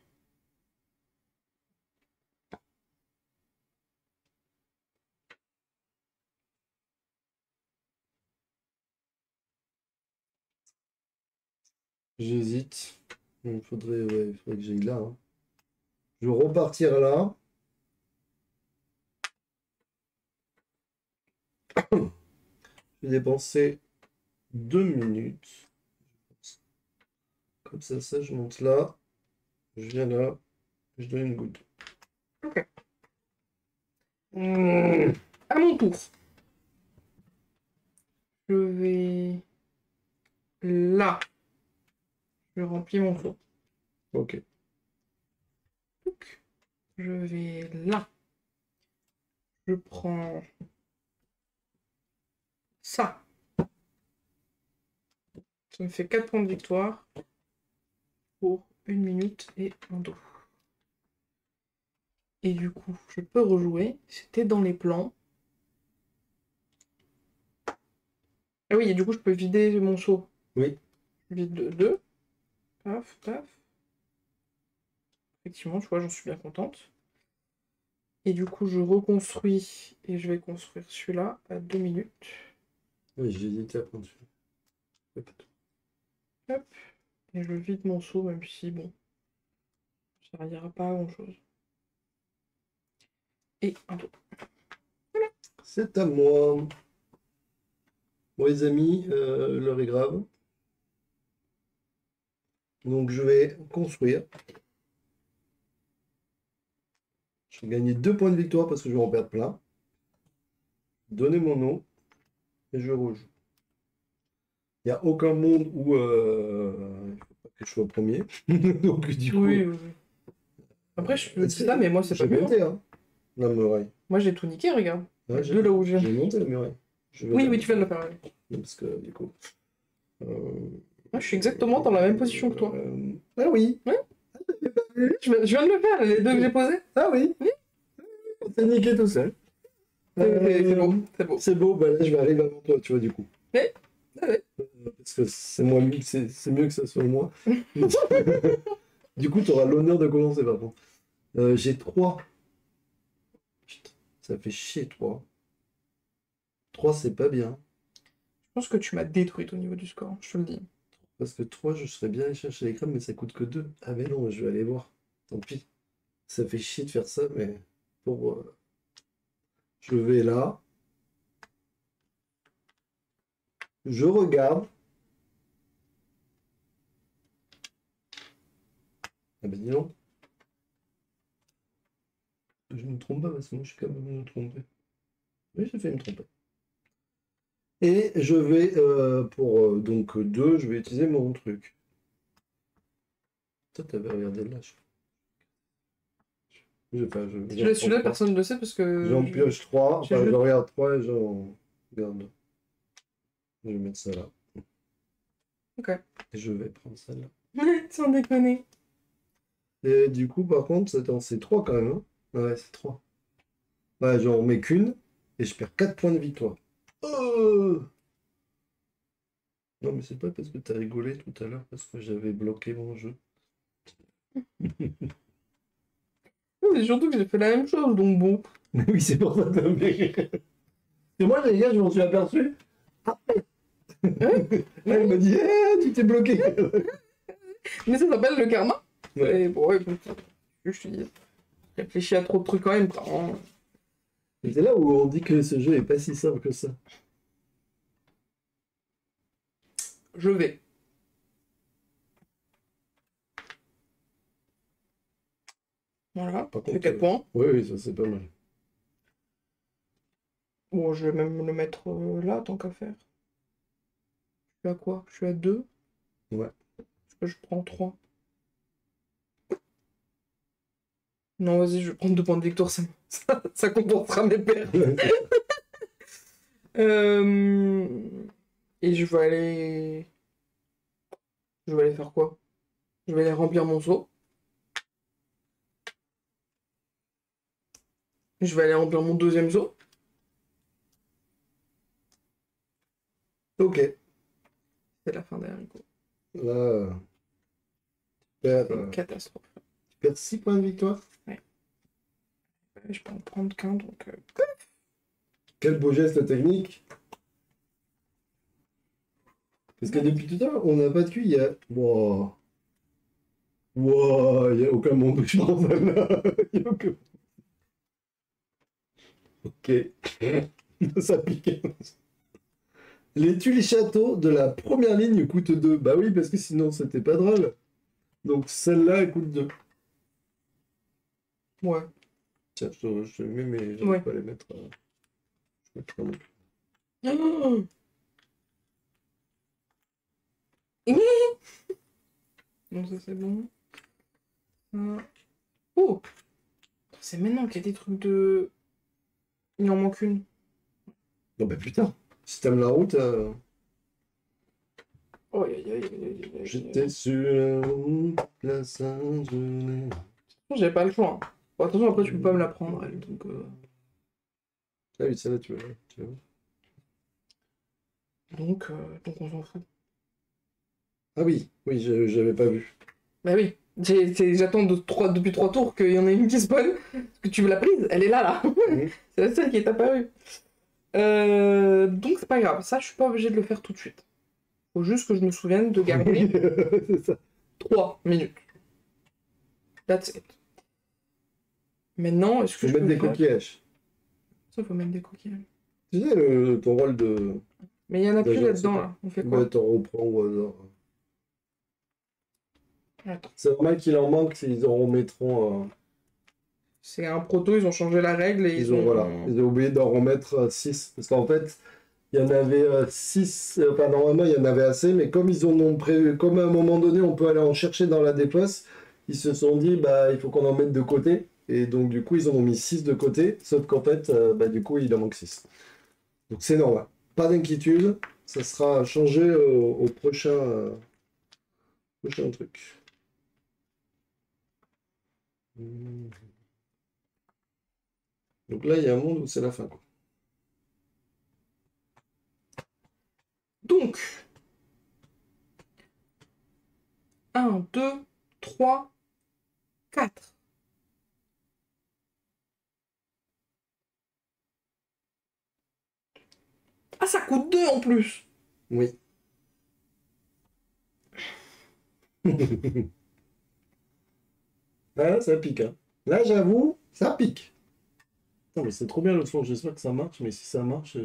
Speaker 1: J'hésite. Il faudrait, ouais, il faudrait que j'aille là, hein. Je vais repartir là. Je vais dépenser 2 minutes. Comme ça, je monte là. Je viens là. Je donne une goutte.
Speaker 2: Ok. À mon tour. Je vais là. Je remplis mon seau.
Speaker 1: Ok.
Speaker 2: Je vais là. Je prends ça. Ça me fait 4 points de victoire pour 1 minute et un dos. Et du coup, je peux rejouer. C'était dans les plans. Ah oui, et du coup, je peux vider mon seau.
Speaker 1: Oui.
Speaker 2: Je vide 2. Paf, paf. Effectivement, tu vois, j'en suis bien contente. Et du coup, je reconstruis et je vais construire celui-là à 2 minutes.
Speaker 1: Oui, j'ai hésité à prendre celui-là.
Speaker 2: Hop. Et je vide mon seau, même si, bon, ça servira pas à grand-chose. Et un dos.
Speaker 1: C'est à moi. Bon, les amis, l'heure est grave. Donc, je vais construire. Je vais gagner 2 points de victoire parce que je vais en perdre plein. Donner mon nom et je rejoue. Il n'y a aucun monde où il faut pas que je sois premier. Donc, du coup,
Speaker 2: Oui, oui, oui. Après, je peux dire ça, mais moi, c'est pas
Speaker 1: j'ai
Speaker 2: mieux.
Speaker 1: monté, hein, la muraille.
Speaker 2: Moi, j'ai tout niqué, regarde.
Speaker 1: Ouais,
Speaker 2: De là où je viens.
Speaker 1: j'ai monté la muraille.
Speaker 2: Oui, oui, tu viens de le faire. Oui.
Speaker 1: Parce que, du coup...
Speaker 2: Moi, je suis exactement dans la même position que toi.
Speaker 1: Ah oui.
Speaker 2: Ouais. Je viens de le faire, les deux que j'ai posés.
Speaker 1: Ah oui.
Speaker 2: Oui.
Speaker 1: On s'est niqué tout seul.
Speaker 2: C'est beau, c'est beau.
Speaker 1: C'est beau, bah là je vais arriver avant toi, tu vois, du coup.
Speaker 2: Oui. Ah ouais.
Speaker 1: Parce que c'est moi, c'est mieux que ça soit moi. Du coup, tu auras l'honneur de commencer par contre. J'ai 3. Putain, ça fait chier 3. 3, c'est pas bien.
Speaker 2: Je pense que tu m'as détruite au niveau du score, je te le dis.
Speaker 1: Parce que 3, je serais bien allé chercher les crèmes, mais ça coûte que 2. Ah mais non, je vais aller voir. Tant pis. Ça fait chier de faire ça, mais pour... je vais là. Je regarde. Ah ben dis donc. Je ne me trompe pas parce que moi je suis capable de me tromper. Oui, j'ai fait me tromper. Et je vais, pour donc 2, je vais utiliser mon truc. Toi, t'avais regardé là.
Speaker 2: Celui-là, personne ne le sait parce que.
Speaker 1: J'en pioche 3. Enfin,
Speaker 2: je
Speaker 1: je regarde 3 et j'en garde. Je vais mettre ça là.
Speaker 2: Ok.
Speaker 1: Et je vais prendre celle-là.
Speaker 2: Sans déconner.
Speaker 1: Et du coup, par contre, c'est 3 quand même. Hein, ouais, c'est 3. Ouais, j'en mets qu'une et je perds 4 points de victoire. Oh, non, mais c'est pas parce que t'as rigolé tout à l'heure parce que j'avais bloqué mon jeu.
Speaker 2: Mais surtout que j'ai fait la même chose, donc bon.
Speaker 1: Mais oui, c'est pour ça que t'as bien. Et moi, les gars, je m'en suis aperçu. Elle m'a dit, eh, tu t'es bloqué.
Speaker 2: Mais ça s'appelle le karma.
Speaker 1: Ouais.
Speaker 2: Et bon, ouais, écoute, je te dis, réfléchis à trop de trucs en même temps.
Speaker 1: Et c'est là où on dit que ce jeu est pas si simple que ça.
Speaker 2: Je vais. Voilà,
Speaker 1: Par
Speaker 2: tu fais
Speaker 1: contre,
Speaker 2: 4 points.
Speaker 1: Oui, oui, ça c'est pas mal.
Speaker 2: Bon, je vais même le mettre là, tant qu'à faire. Je suis à quoi? Je suis à 2.
Speaker 1: Ouais.
Speaker 2: Est-ce que je prends 3? Non, vas-y, je vais prendre 2 points de victoire, ça compensera mes pertes. Et je vais aller... Je vais aller faire quoi? Je vais aller remplir mon seau. Je vais aller remplir mon deuxième seau.
Speaker 1: Ok.
Speaker 2: C'est la fin des haricots.
Speaker 1: Là,
Speaker 2: C'est une catastrophe.
Speaker 1: tu perds 6 points de victoire.
Speaker 2: Je peux en prendre qu'un, donc...
Speaker 1: Quel beau geste technique. Parce que depuis tout à l'heure, on n'a pas de QI. Il y a... Wow. Wow, il n'y a aucun monde je pense là. Il y a aucun... Ok. Ça pique. Les tuiles châteaux de la première ligne coûtent 2. Bah oui, parce que sinon, c'était pas drôle. Donc celle-là, elle coûte 2.
Speaker 2: Ouais.
Speaker 1: Tiens, je te le mets, mais je ne
Speaker 2: Ouais.
Speaker 1: vais pas les mettre. Je vais mettre là non plus.
Speaker 2: Oh donc ça c'est bon. Oh, c'est maintenant qu'il y a des trucs de... Il en manque une.
Speaker 1: Non, bah putain, si t'aimes la route,
Speaker 2: Oh, aïe, aïe, aïe, aïe, aïe,
Speaker 1: j'étais sur la route, la Saint-Gelais.
Speaker 2: J'avais pas le choix. Hein. Bon, attention, après tu peux pas me la prendre, elle, donc...
Speaker 1: Ah oui, celle-là, tu vois.
Speaker 2: Donc on s'en fout.
Speaker 1: Ah oui, oui, j'avais pas vu.
Speaker 2: Bah oui, j'attends depuis 3 tours qu'il y en ait une qui spawn. Que tu me l'as prise, elle est là.
Speaker 1: Mhm.
Speaker 2: C'est la seule qui est apparue. Donc c'est pas grave, ça je suis pas obligée de le faire tout de suite. Faut juste que je me souvienne de garder
Speaker 1: C'est ça.
Speaker 2: 3 minutes. That's it. Maintenant, est-ce que
Speaker 1: Faut
Speaker 2: je
Speaker 1: mettre
Speaker 2: peux
Speaker 1: des
Speaker 2: faire...
Speaker 1: coquillages.
Speaker 2: Ça, faut mettre des coquillages.
Speaker 1: Tu sais, ton rôle de...
Speaker 2: Mais il y en a plus
Speaker 1: D'agent
Speaker 2: là-dedans,
Speaker 1: secret.
Speaker 2: là. On fait
Speaker 1: Bah,
Speaker 2: quoi?
Speaker 1: t'en reprends au hasard.
Speaker 2: Attends.
Speaker 1: C'est normal qu'il en manque, ils en remettront...
Speaker 2: C'est un proto, ils ont changé la règle et ils ont...
Speaker 1: Voilà, ils ont oublié d'en remettre 6. Parce qu'en fait, il y en avait 6. Enfin, normalement, il y en avait assez, mais comme ils en ont prévu, comme à un moment donné, on peut aller en chercher dans la déposse, ils se sont dit, bah, il faut qu'on en mette de côté. Et donc, du coup, ils en ont mis 6 de côté. Sauf qu'en fait, bah, du coup, il en manque 6. Donc, c'est normal. Pas d'inquiétude. Ça sera changé au prochain truc. Donc là, il y a un monde où c'est la fin, quoi.
Speaker 2: Donc... 1, 2, 3, 4. Ah, ça coûte 2 en plus.
Speaker 1: Oui. Ah, ça pique, hein. Là, j'avoue, ça pique. Non, mais c'est trop bien le son. J'espère que ça marche, mais si ça marche,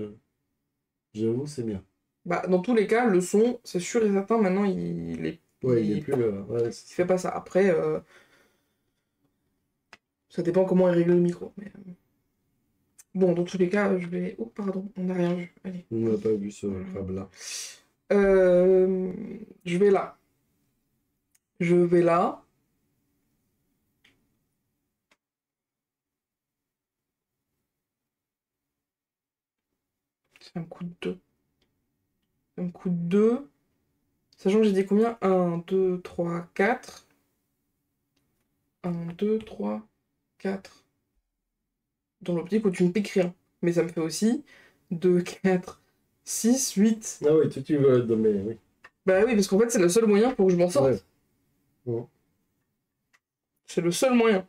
Speaker 1: j'avoue, c'est bien.
Speaker 2: Bah, dans tous les cas, le son, c'est sûr et certain, maintenant, il est...
Speaker 1: Ouais, il est plus... ouais,
Speaker 2: Il fait pas ça. Après, ça dépend comment il règle le micro. Mais... Bon, dans tous les cas, je vais... Oh, pardon, on n'a rien vu. Allez.
Speaker 1: On n'a pas vu ce crabe-là.
Speaker 2: Je vais là. Je vais là. Ça me coûte 2. Ça me coûte 2. Sachant que j'ai dit combien? 1, 2, 3, 4. 1, 2, 3, 4. Dans l'optique où tu ne piques rien. Mais ça me fait aussi 2, 4, 6, 8.
Speaker 1: Ah oui, tu veux donner, oui.
Speaker 2: Bah oui, parce qu'en fait, c'est le seul moyen pour que je m'en sorte.
Speaker 1: Ouais. Ouais.
Speaker 2: C'est le seul moyen.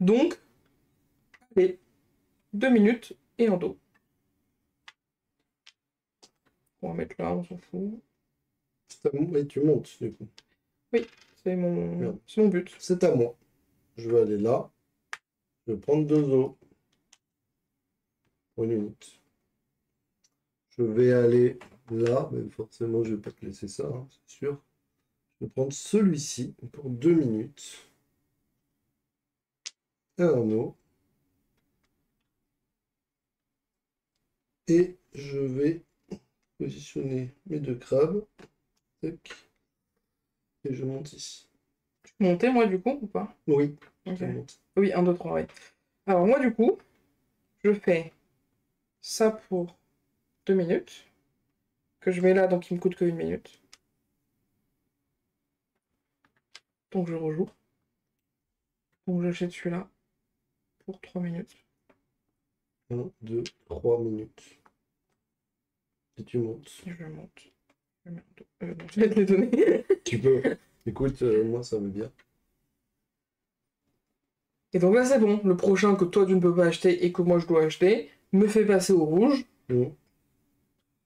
Speaker 2: Donc, allez, 2 minutes et un dos. On va mettre là, on s'en fout.
Speaker 1: Et tu montes, du coup.
Speaker 2: Oui, c'est mon but.
Speaker 1: C'est à moi. Je vais aller là. Je vais prendre 2 os. Pour 1 minute. Je vais aller là. Mais forcément, je vais pas te laisser ça, hein, c'est sûr. Je vais prendre celui-ci pour 2 minutes. Et un os. Et je vais positionner mes 2 crabes. Tac. Et je monte ici.
Speaker 2: Je peux monter, moi, du coup, ou pas?
Speaker 1: Oui,
Speaker 2: Ok.
Speaker 1: je monte.
Speaker 2: Oui, 1, 2, 3, oui. Alors, moi, du coup, je fais ça pour 2 minutes. Que je mets là, donc il me coûte que 1 minute. Donc, je rejoue. Donc, j'achète celui-là pour 3 minutes.
Speaker 1: 1, 2, 3 minutes. Et tu montes.
Speaker 2: Et je monte. Je mets un dos. Non, je vais te les donner.
Speaker 1: Tu peux. Écoute, moi, ça me bien.
Speaker 2: Et donc là, c'est bon. Le prochain que toi, tu ne peux pas acheter et que moi, je dois acheter, me fait passer au rouge.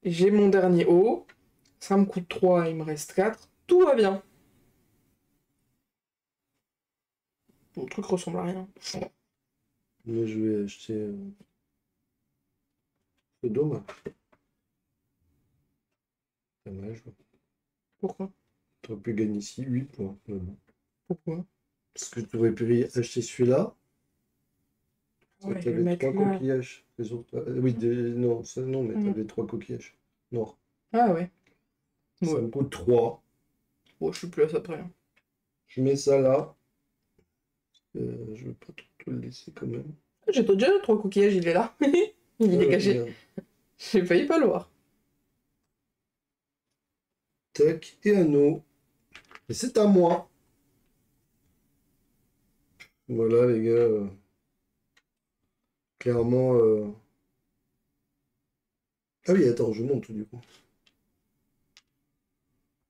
Speaker 2: J'ai mon dernier haut. Ça me coûte 3, il me reste 4. Tout va bien. Le truc ressemble à rien.
Speaker 1: Mais je vais acheter. C'est dommage. Dommage.
Speaker 2: Pourquoi?
Speaker 1: Tu aurais pu gagner ici 8 points. Vraiment.
Speaker 2: Pourquoi?
Speaker 1: Parce que tu aurais pu acheter celui-là.
Speaker 2: Ouais,
Speaker 1: Tu
Speaker 2: je vais
Speaker 1: avais
Speaker 2: mettre
Speaker 1: 3
Speaker 2: là.
Speaker 1: coquillages. Les autres... oui, non, ça, non, mais tu avais 3 coquillages. Non.
Speaker 2: Ah ouais.
Speaker 1: Ça
Speaker 2: Ouais.
Speaker 1: me coûte 3.
Speaker 2: Bon, je suis plus à ça près. Hein.
Speaker 1: Je mets ça là. Je ne veux pas tout le laisser quand même.
Speaker 2: J'ai déjà 3 coquillages, il est là. Il est caché.
Speaker 1: Regarde.
Speaker 2: J'ai failli pas le voir.
Speaker 1: Tac, et anneau. Et c'est à moi. Voilà, les gars. Clairement. Ah oui, attends, je monte du coup.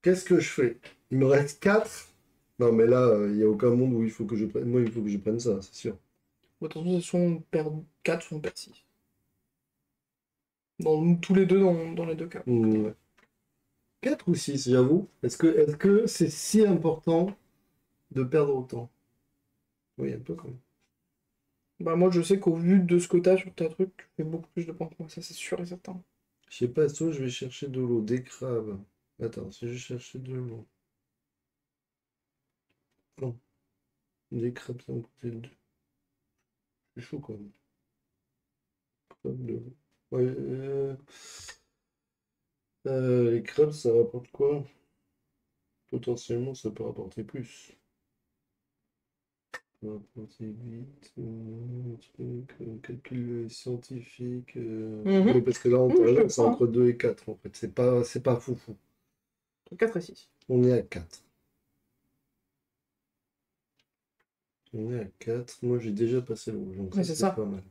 Speaker 1: Qu'est-ce que je fais? Il me reste 4. Non, mais là, il n'y a aucun monde où il faut que je prenne. Moi, il faut que je prenne ça, c'est sûr.
Speaker 2: Bon, attention, c'est soit on perd 4, soit on perd 6. Tous les deux, dans les deux cas.
Speaker 1: Ouais. 4 ou 6, j'avoue. Est-ce que c'est si important de perdre autant? Oui, un peu quand même.
Speaker 2: Bah moi, je sais qu'au vu de ce que t'as sur ta truc, tu fais beaucoup plus de points que moi, ça c'est sûr et certain.
Speaker 1: Je sais pas, soit je vais chercher de l'eau, des crabes. Attends, si je cherchais de l'eau. Non, des crabes, ça me coûtait 2. C'est chaud quand même. Crabes de l'eau. Ouais, les crabes, ça rapporte quoi? Potentiellement, ça peut rapporter plus. Ça va rapporter 8, calcul scientifique. Oui, parce que là,
Speaker 2: Je
Speaker 1: c'est
Speaker 2: prends.
Speaker 1: entre 2 et 4 en fait. C'est pas foufou.
Speaker 2: Entre 4 et 6.
Speaker 1: On est à 4. On est à 4. Moi, j'ai déjà passé le rouge, donc
Speaker 2: Mais
Speaker 1: ça,
Speaker 2: c'est
Speaker 1: c'est
Speaker 2: ça.
Speaker 1: pas mal.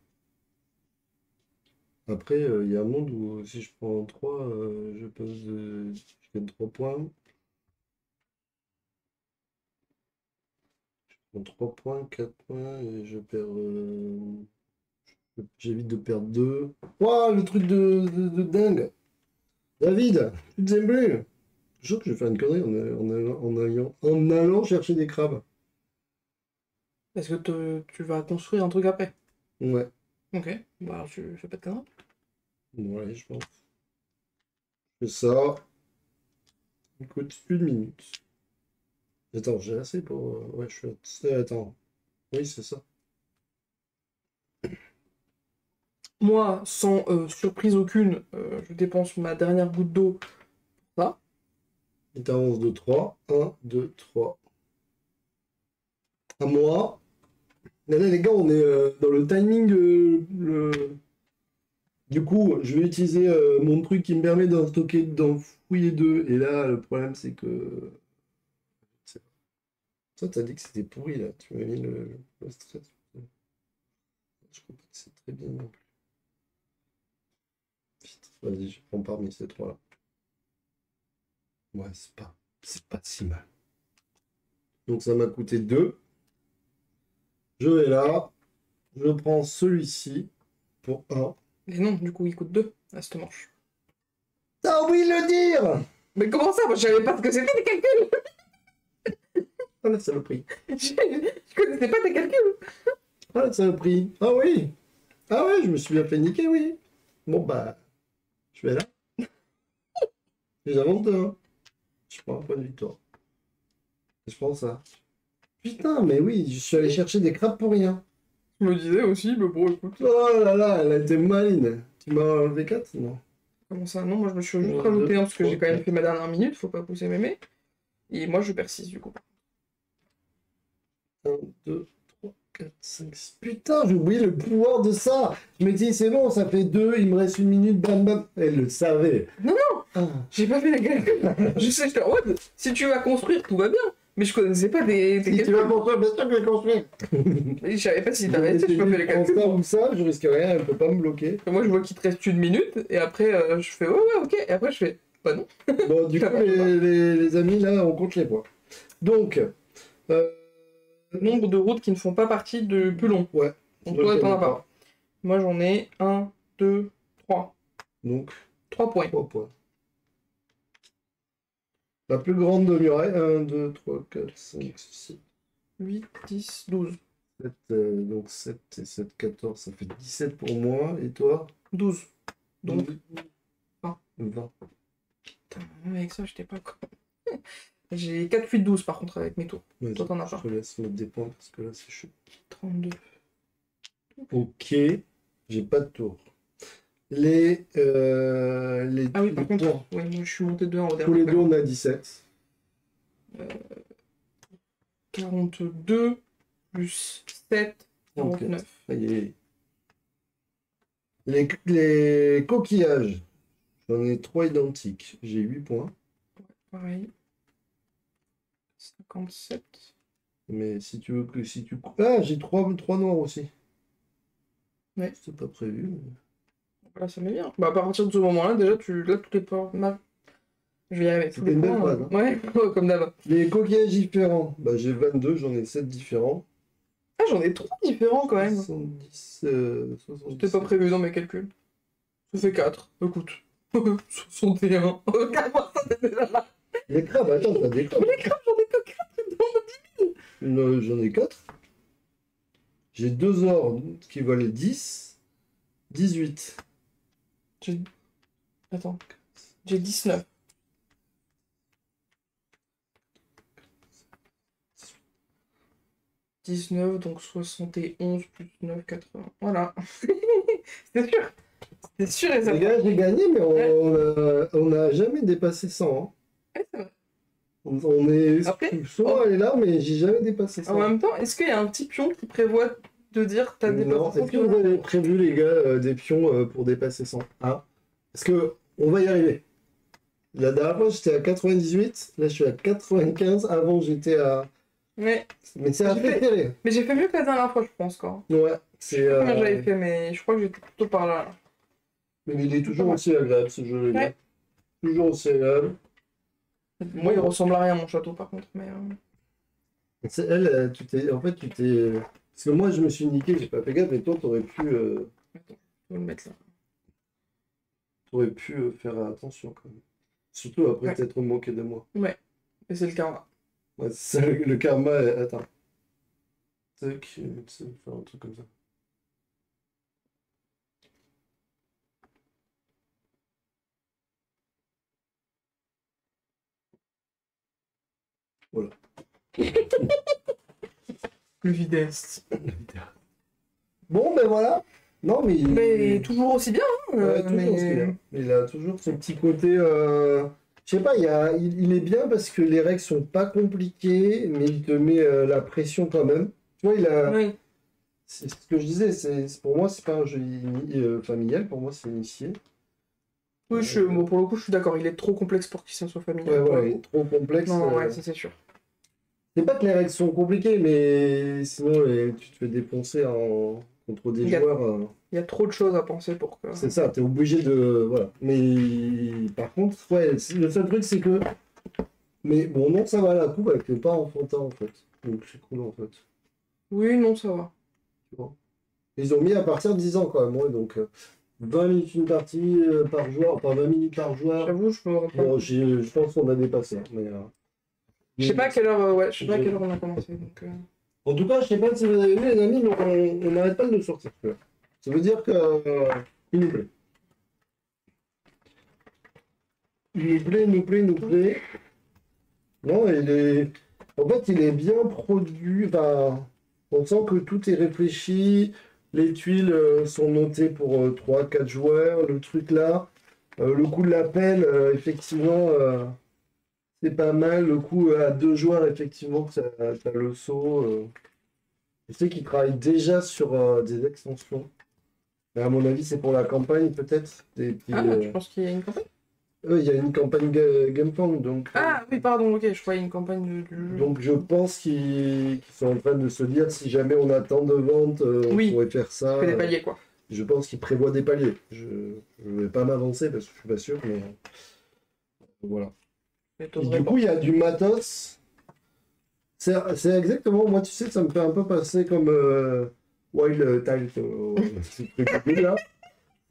Speaker 1: Après, il y a un monde où si je prends 3, je gagne 3 points. Je prends 3 points, 4 points, et je perds. J'évite de perdre 2. Waouh, le truc de dingue! David, tu te plus? Je suis sûr que je vais faire une connerie en allant chercher des crabes.
Speaker 2: Est-ce que tu vas construire un truc après?
Speaker 1: Ouais,
Speaker 2: Ok. Bah alors tu fais pas de conneries.
Speaker 1: ouais, je pense. Je fais ça. Écoute, 1 minute. Attends, j'ai assez pour. Ouais, je suis. Attends. Oui, c'est ça.
Speaker 2: Moi, sans surprise aucune, je dépense ma dernière goutte d'eau pour ça.
Speaker 1: Et t'avances de 3. 1, 2, 3. À moi. Là, les gars, on est dans le timing. Du coup, je vais utiliser mon truc qui me permet d'en fouiller 2. Et là, le problème, c'est que. Toi, t'as dit que c'était pourri, là. Tu m'as mis le stress. Je crois pas que c'est très bien non plus. Putain, vas-y, je prends parmi ces trois-là. Ouais, c'est pas si mal. Donc ça m'a coûté 2. Je vais là. Je prends celui-ci pour 1.
Speaker 2: Mais non, du coup, il coûte 2 à cette manche.
Speaker 1: T'as oublié de le dire!
Speaker 2: Mais comment ça? Moi, je savais pas ce que c'était des calculs!
Speaker 1: Ah la saloperie.
Speaker 2: Je connaissais pas tes calculs!
Speaker 1: Ah la saloperie. Ah oui. Ah ouais, je me suis bien fait niquer, oui. Bon bah, je vais là. J'avance 2. Je prends un point de victoire. Je prends ça. Putain, mais oui, je suis allé chercher des crabes pour rien.
Speaker 2: Je me disais aussi, mais bon, écoute.
Speaker 1: Oh là là, elle a été maline. Tu m'as enlevé 4? Non.
Speaker 2: Comment ça? Non, moi, je me suis juste
Speaker 1: Un,
Speaker 2: rajouté
Speaker 1: deux,
Speaker 2: un parce que j'ai
Speaker 1: trois,
Speaker 2: quand même
Speaker 1: quatre.
Speaker 2: fait ma dernière minute, faut pas pousser mémé. Et moi, je persiste, du coup.
Speaker 1: 1, 2, 3, 4, 5, 6. Putain, j'ai oublié le pouvoir de ça. Je me dis, c'est bon, ça fait 2, il me reste 1 minute, bam bam. Elle le savait.
Speaker 2: Non, non,
Speaker 1: Ah.
Speaker 2: j'ai pas fait les calculs. Je sais, j'étais en mode, si tu vas construire, tout va bien. Mais je connaissais pas tes
Speaker 1: Si tu
Speaker 2: calculs.
Speaker 1: vas construire, bien sûr que je vais construire.
Speaker 2: Et je savais pas si t'avais été, je pas fait les calculs.
Speaker 1: Ça ou ça, je risque rien, elle peut pas me bloquer.
Speaker 2: Moi, je vois qu'il te reste une minute, et après, je fais ouais, ouais, ok. Et après, je fais bah non.
Speaker 1: Bon, du coup, les amis, là, on compte les points. Donc,
Speaker 2: Nombre de routes qui ne font pas partie de plus long.
Speaker 1: ouais.
Speaker 2: Donc, toi, t'en as pas. Moi, j'en ai 1, 2, 3.
Speaker 1: Donc,
Speaker 2: 3 points.
Speaker 1: 3 points. La plus grande de muraille, 1, 2, 3, 4, 5, 6,
Speaker 2: 8, 10, 12.
Speaker 1: 7. Donc 7 et 7, 14, ça fait 17 pour moi. Et toi?
Speaker 2: 12. Donc, 20.
Speaker 1: 20.
Speaker 2: Putain, même avec ça, j'étais pas con. J'ai 4, 8, 12 par contre avec mes tours.
Speaker 1: Vas-y,
Speaker 2: Toi, t'en as
Speaker 1: je
Speaker 2: pas.
Speaker 1: te laisse mettre des points parce que là, c'est chaud.
Speaker 2: 32.
Speaker 1: Ok, j'ai pas de tour. Les
Speaker 2: Ah oui, par
Speaker 1: les
Speaker 2: contre,
Speaker 1: tours,
Speaker 2: ouais, moi, je suis monté de 1 au
Speaker 1: tous
Speaker 2: dernier.
Speaker 1: les deux, on a 17.
Speaker 2: 42 plus 7,
Speaker 1: Ok.
Speaker 2: 49.
Speaker 1: Allez. Les coquillages, j'en ai 3 identiques. J'ai 8 points.
Speaker 2: Pareil. 57.
Speaker 1: Mais si tu veux que si tu. Ah, j'ai 3 noirs aussi.
Speaker 2: Ouais.
Speaker 1: C'était pas prévu.
Speaker 2: Voilà, ça met bien. Bah, à partir de ce moment-là, déjà, là, tous les points. Je vais y arriver. Tous
Speaker 1: C'était
Speaker 2: les
Speaker 1: une belle
Speaker 2: points.
Speaker 1: phrase, hein.
Speaker 2: Ouais, comme d'hab.
Speaker 1: Les coquillages différents, bah, j'ai 22, j'en ai 7 différents.
Speaker 2: Ah, j'en ai 3 différents quand même.
Speaker 1: 70,
Speaker 2: C'était pas prévu dans mes calculs. Ça fait 4. Écoute. 61. Regarde-moi ça, t'es déjà là.
Speaker 1: Les crabes, attends, t'as des crabes.
Speaker 2: Les crabes, j'en ai que 4 dans
Speaker 1: J'en ai 4. J'ai 2 ors qui valent 10. 18.
Speaker 2: Attends. J'ai 19. « 19, donc 71 plus 9, 80. Voilà. C'est sûr. C'est sûr et
Speaker 1: Les
Speaker 2: certain.
Speaker 1: gars, j'ai gagné, mais on n'a jamais dépassé 100. Hein.
Speaker 2: Ouais, c'est vrai.
Speaker 1: On est
Speaker 2: Après,
Speaker 1: souvent allé là, mais j'ai jamais dépassé 100.
Speaker 2: En même temps, est-ce qu'il y a un petit pion qui prévoit de dire t'as
Speaker 1: Non,
Speaker 2: dépassé
Speaker 1: est-ce que vous avez prévu, les gars, des pions pour dépasser 100? Hein? Parce que on va y arriver. La dernière fois, j'étais à 98. Là, je suis à 95. Avant, j'étais à...
Speaker 2: Ouais.
Speaker 1: Mais c'est à
Speaker 2: J'ai
Speaker 1: fait
Speaker 2: fait-
Speaker 1: serré.
Speaker 2: Mais j'ai fait mieux que la dernière fois, je pense, quoi.
Speaker 1: Ouais, c'est...
Speaker 2: Combien j'avais fait, mais je crois que j'étais plutôt par là.
Speaker 1: Mais il est toujours aussi agréable, ce jeu, les gars.
Speaker 2: Ouais.
Speaker 1: Toujours aussi agréable.
Speaker 2: Moi, il ressemble à rien, mon château, par contre. Mais
Speaker 1: Elle, tu t'es... En fait, tu t'es... Parce que moi, je me suis niqué, j'ai pas fait gaffe, et toi, t'aurais pu...
Speaker 2: Attends, je vais le mettre là.
Speaker 1: T'aurais pu faire attention, quand même. Surtout après
Speaker 2: Ouais.
Speaker 1: t'être moqué de moi.
Speaker 2: Ouais. Et c'est le karma.
Speaker 1: Ouais, c'est ça, le karma... Attends. Tac, tu sais, faire un truc comme ça. Voilà.
Speaker 2: Le videste.
Speaker 1: Bon, ben voilà. Non, mais...
Speaker 2: Mais toujours aussi bien, hein,
Speaker 1: Ouais, toujours aussi bien. Il a toujours ce petit côté... Je sais pas, il est bien parce que les règles sont pas compliquées, mais il te met la pression quand même. Tu vois, il a...
Speaker 2: Oui.
Speaker 1: C'est ce que je disais, pour moi, c'est pas un jeu familial, pour moi, c'est initié.
Speaker 2: Oui, bon, pour le coup, je suis d'accord. Il est trop complexe pour qu'il soit familial.
Speaker 1: Ouais, voilà, il est trop complexe.
Speaker 2: Non, ouais, ça c'est sûr.
Speaker 1: C'est pas que les règles sont compliquées, mais sinon, tu te fais défoncer contre des joueurs.
Speaker 2: Il y a trop de choses à penser pour que...
Speaker 1: C'est ça, t'es obligé de... Voilà. Mais par contre, ouais, le seul truc, c'est que... Mais bon, non, ça va, la coupe, elle fait pas enfantin, en fait. Donc c'est cool, en fait.
Speaker 2: Oui, non, ça va.
Speaker 1: Ils ont mis à partir de 10 ans quand même, ouais, donc 20 minutes une partie par joueur, enfin 20 minutes par joueur.
Speaker 2: J'avoue, je me rends pas
Speaker 1: Bon,
Speaker 2: compte.
Speaker 1: je pense qu'on a dépassé. Mais,
Speaker 2: Je sais pas à quelle heure, ouais, je sais pas à quelle heure on a commencé. Donc,
Speaker 1: En tout cas, je sais pas si vous avez vu, les amis, mais on n'arrête pas de le sortir. Ça veut dire que il nous plaît. Il nous plaît, il nous plaît, il nous plaît. Non, il est. En fait, il est bien produit. Enfin, on sent que tout est réfléchi. Les tuiles sont notées pour 3-4 joueurs. Le truc là. Le coup de la pelle, effectivement, c'est pas mal. Le coup à 2 joueurs, effectivement, t'as le saut. Je sais qu'ils travaillent déjà sur des extensions. Mais à mon avis, c'est pour la campagne, peut-être. Et puis,
Speaker 2: Ah, tu penses qu'il y a une campagne?
Speaker 1: il y a une campagne Gamefang, donc.
Speaker 2: Ah, oui, pardon, ok, je croyais une campagne du jeu.
Speaker 1: Donc je pense qu'ils sont en train de se dire si jamais on a tant de ventes, on
Speaker 2: Oui.
Speaker 1: pourrait faire ça.
Speaker 2: Fais des paliers, quoi.
Speaker 1: Je pense qu'ils prévoient des paliers. Je ne vais pas m'avancer parce que je suis pas sûr, mais voilà. Et du coup, il y a du matos. C'est exactement, moi tu sais, ça me fait un peu passer comme Wild Tile, ce truc là.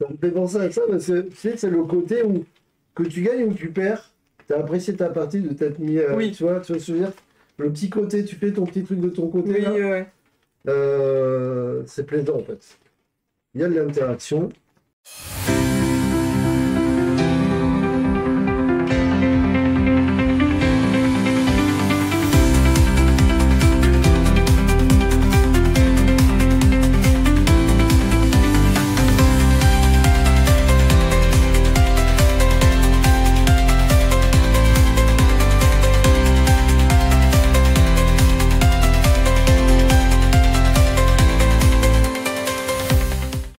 Speaker 1: Ça me fait penser à ça, parce que tu sais, c'est le côté où que tu gagnes ou tu perds, t'as apprécié ta partie de t'être mis,
Speaker 2: Oui.
Speaker 1: tu vois ce que je veux dire? Le petit côté, tu fais ton petit truc de ton côté,
Speaker 2: Oui,
Speaker 1: là,
Speaker 2: ouais.
Speaker 1: c'est plaisant en fait. Il y a de l'interaction.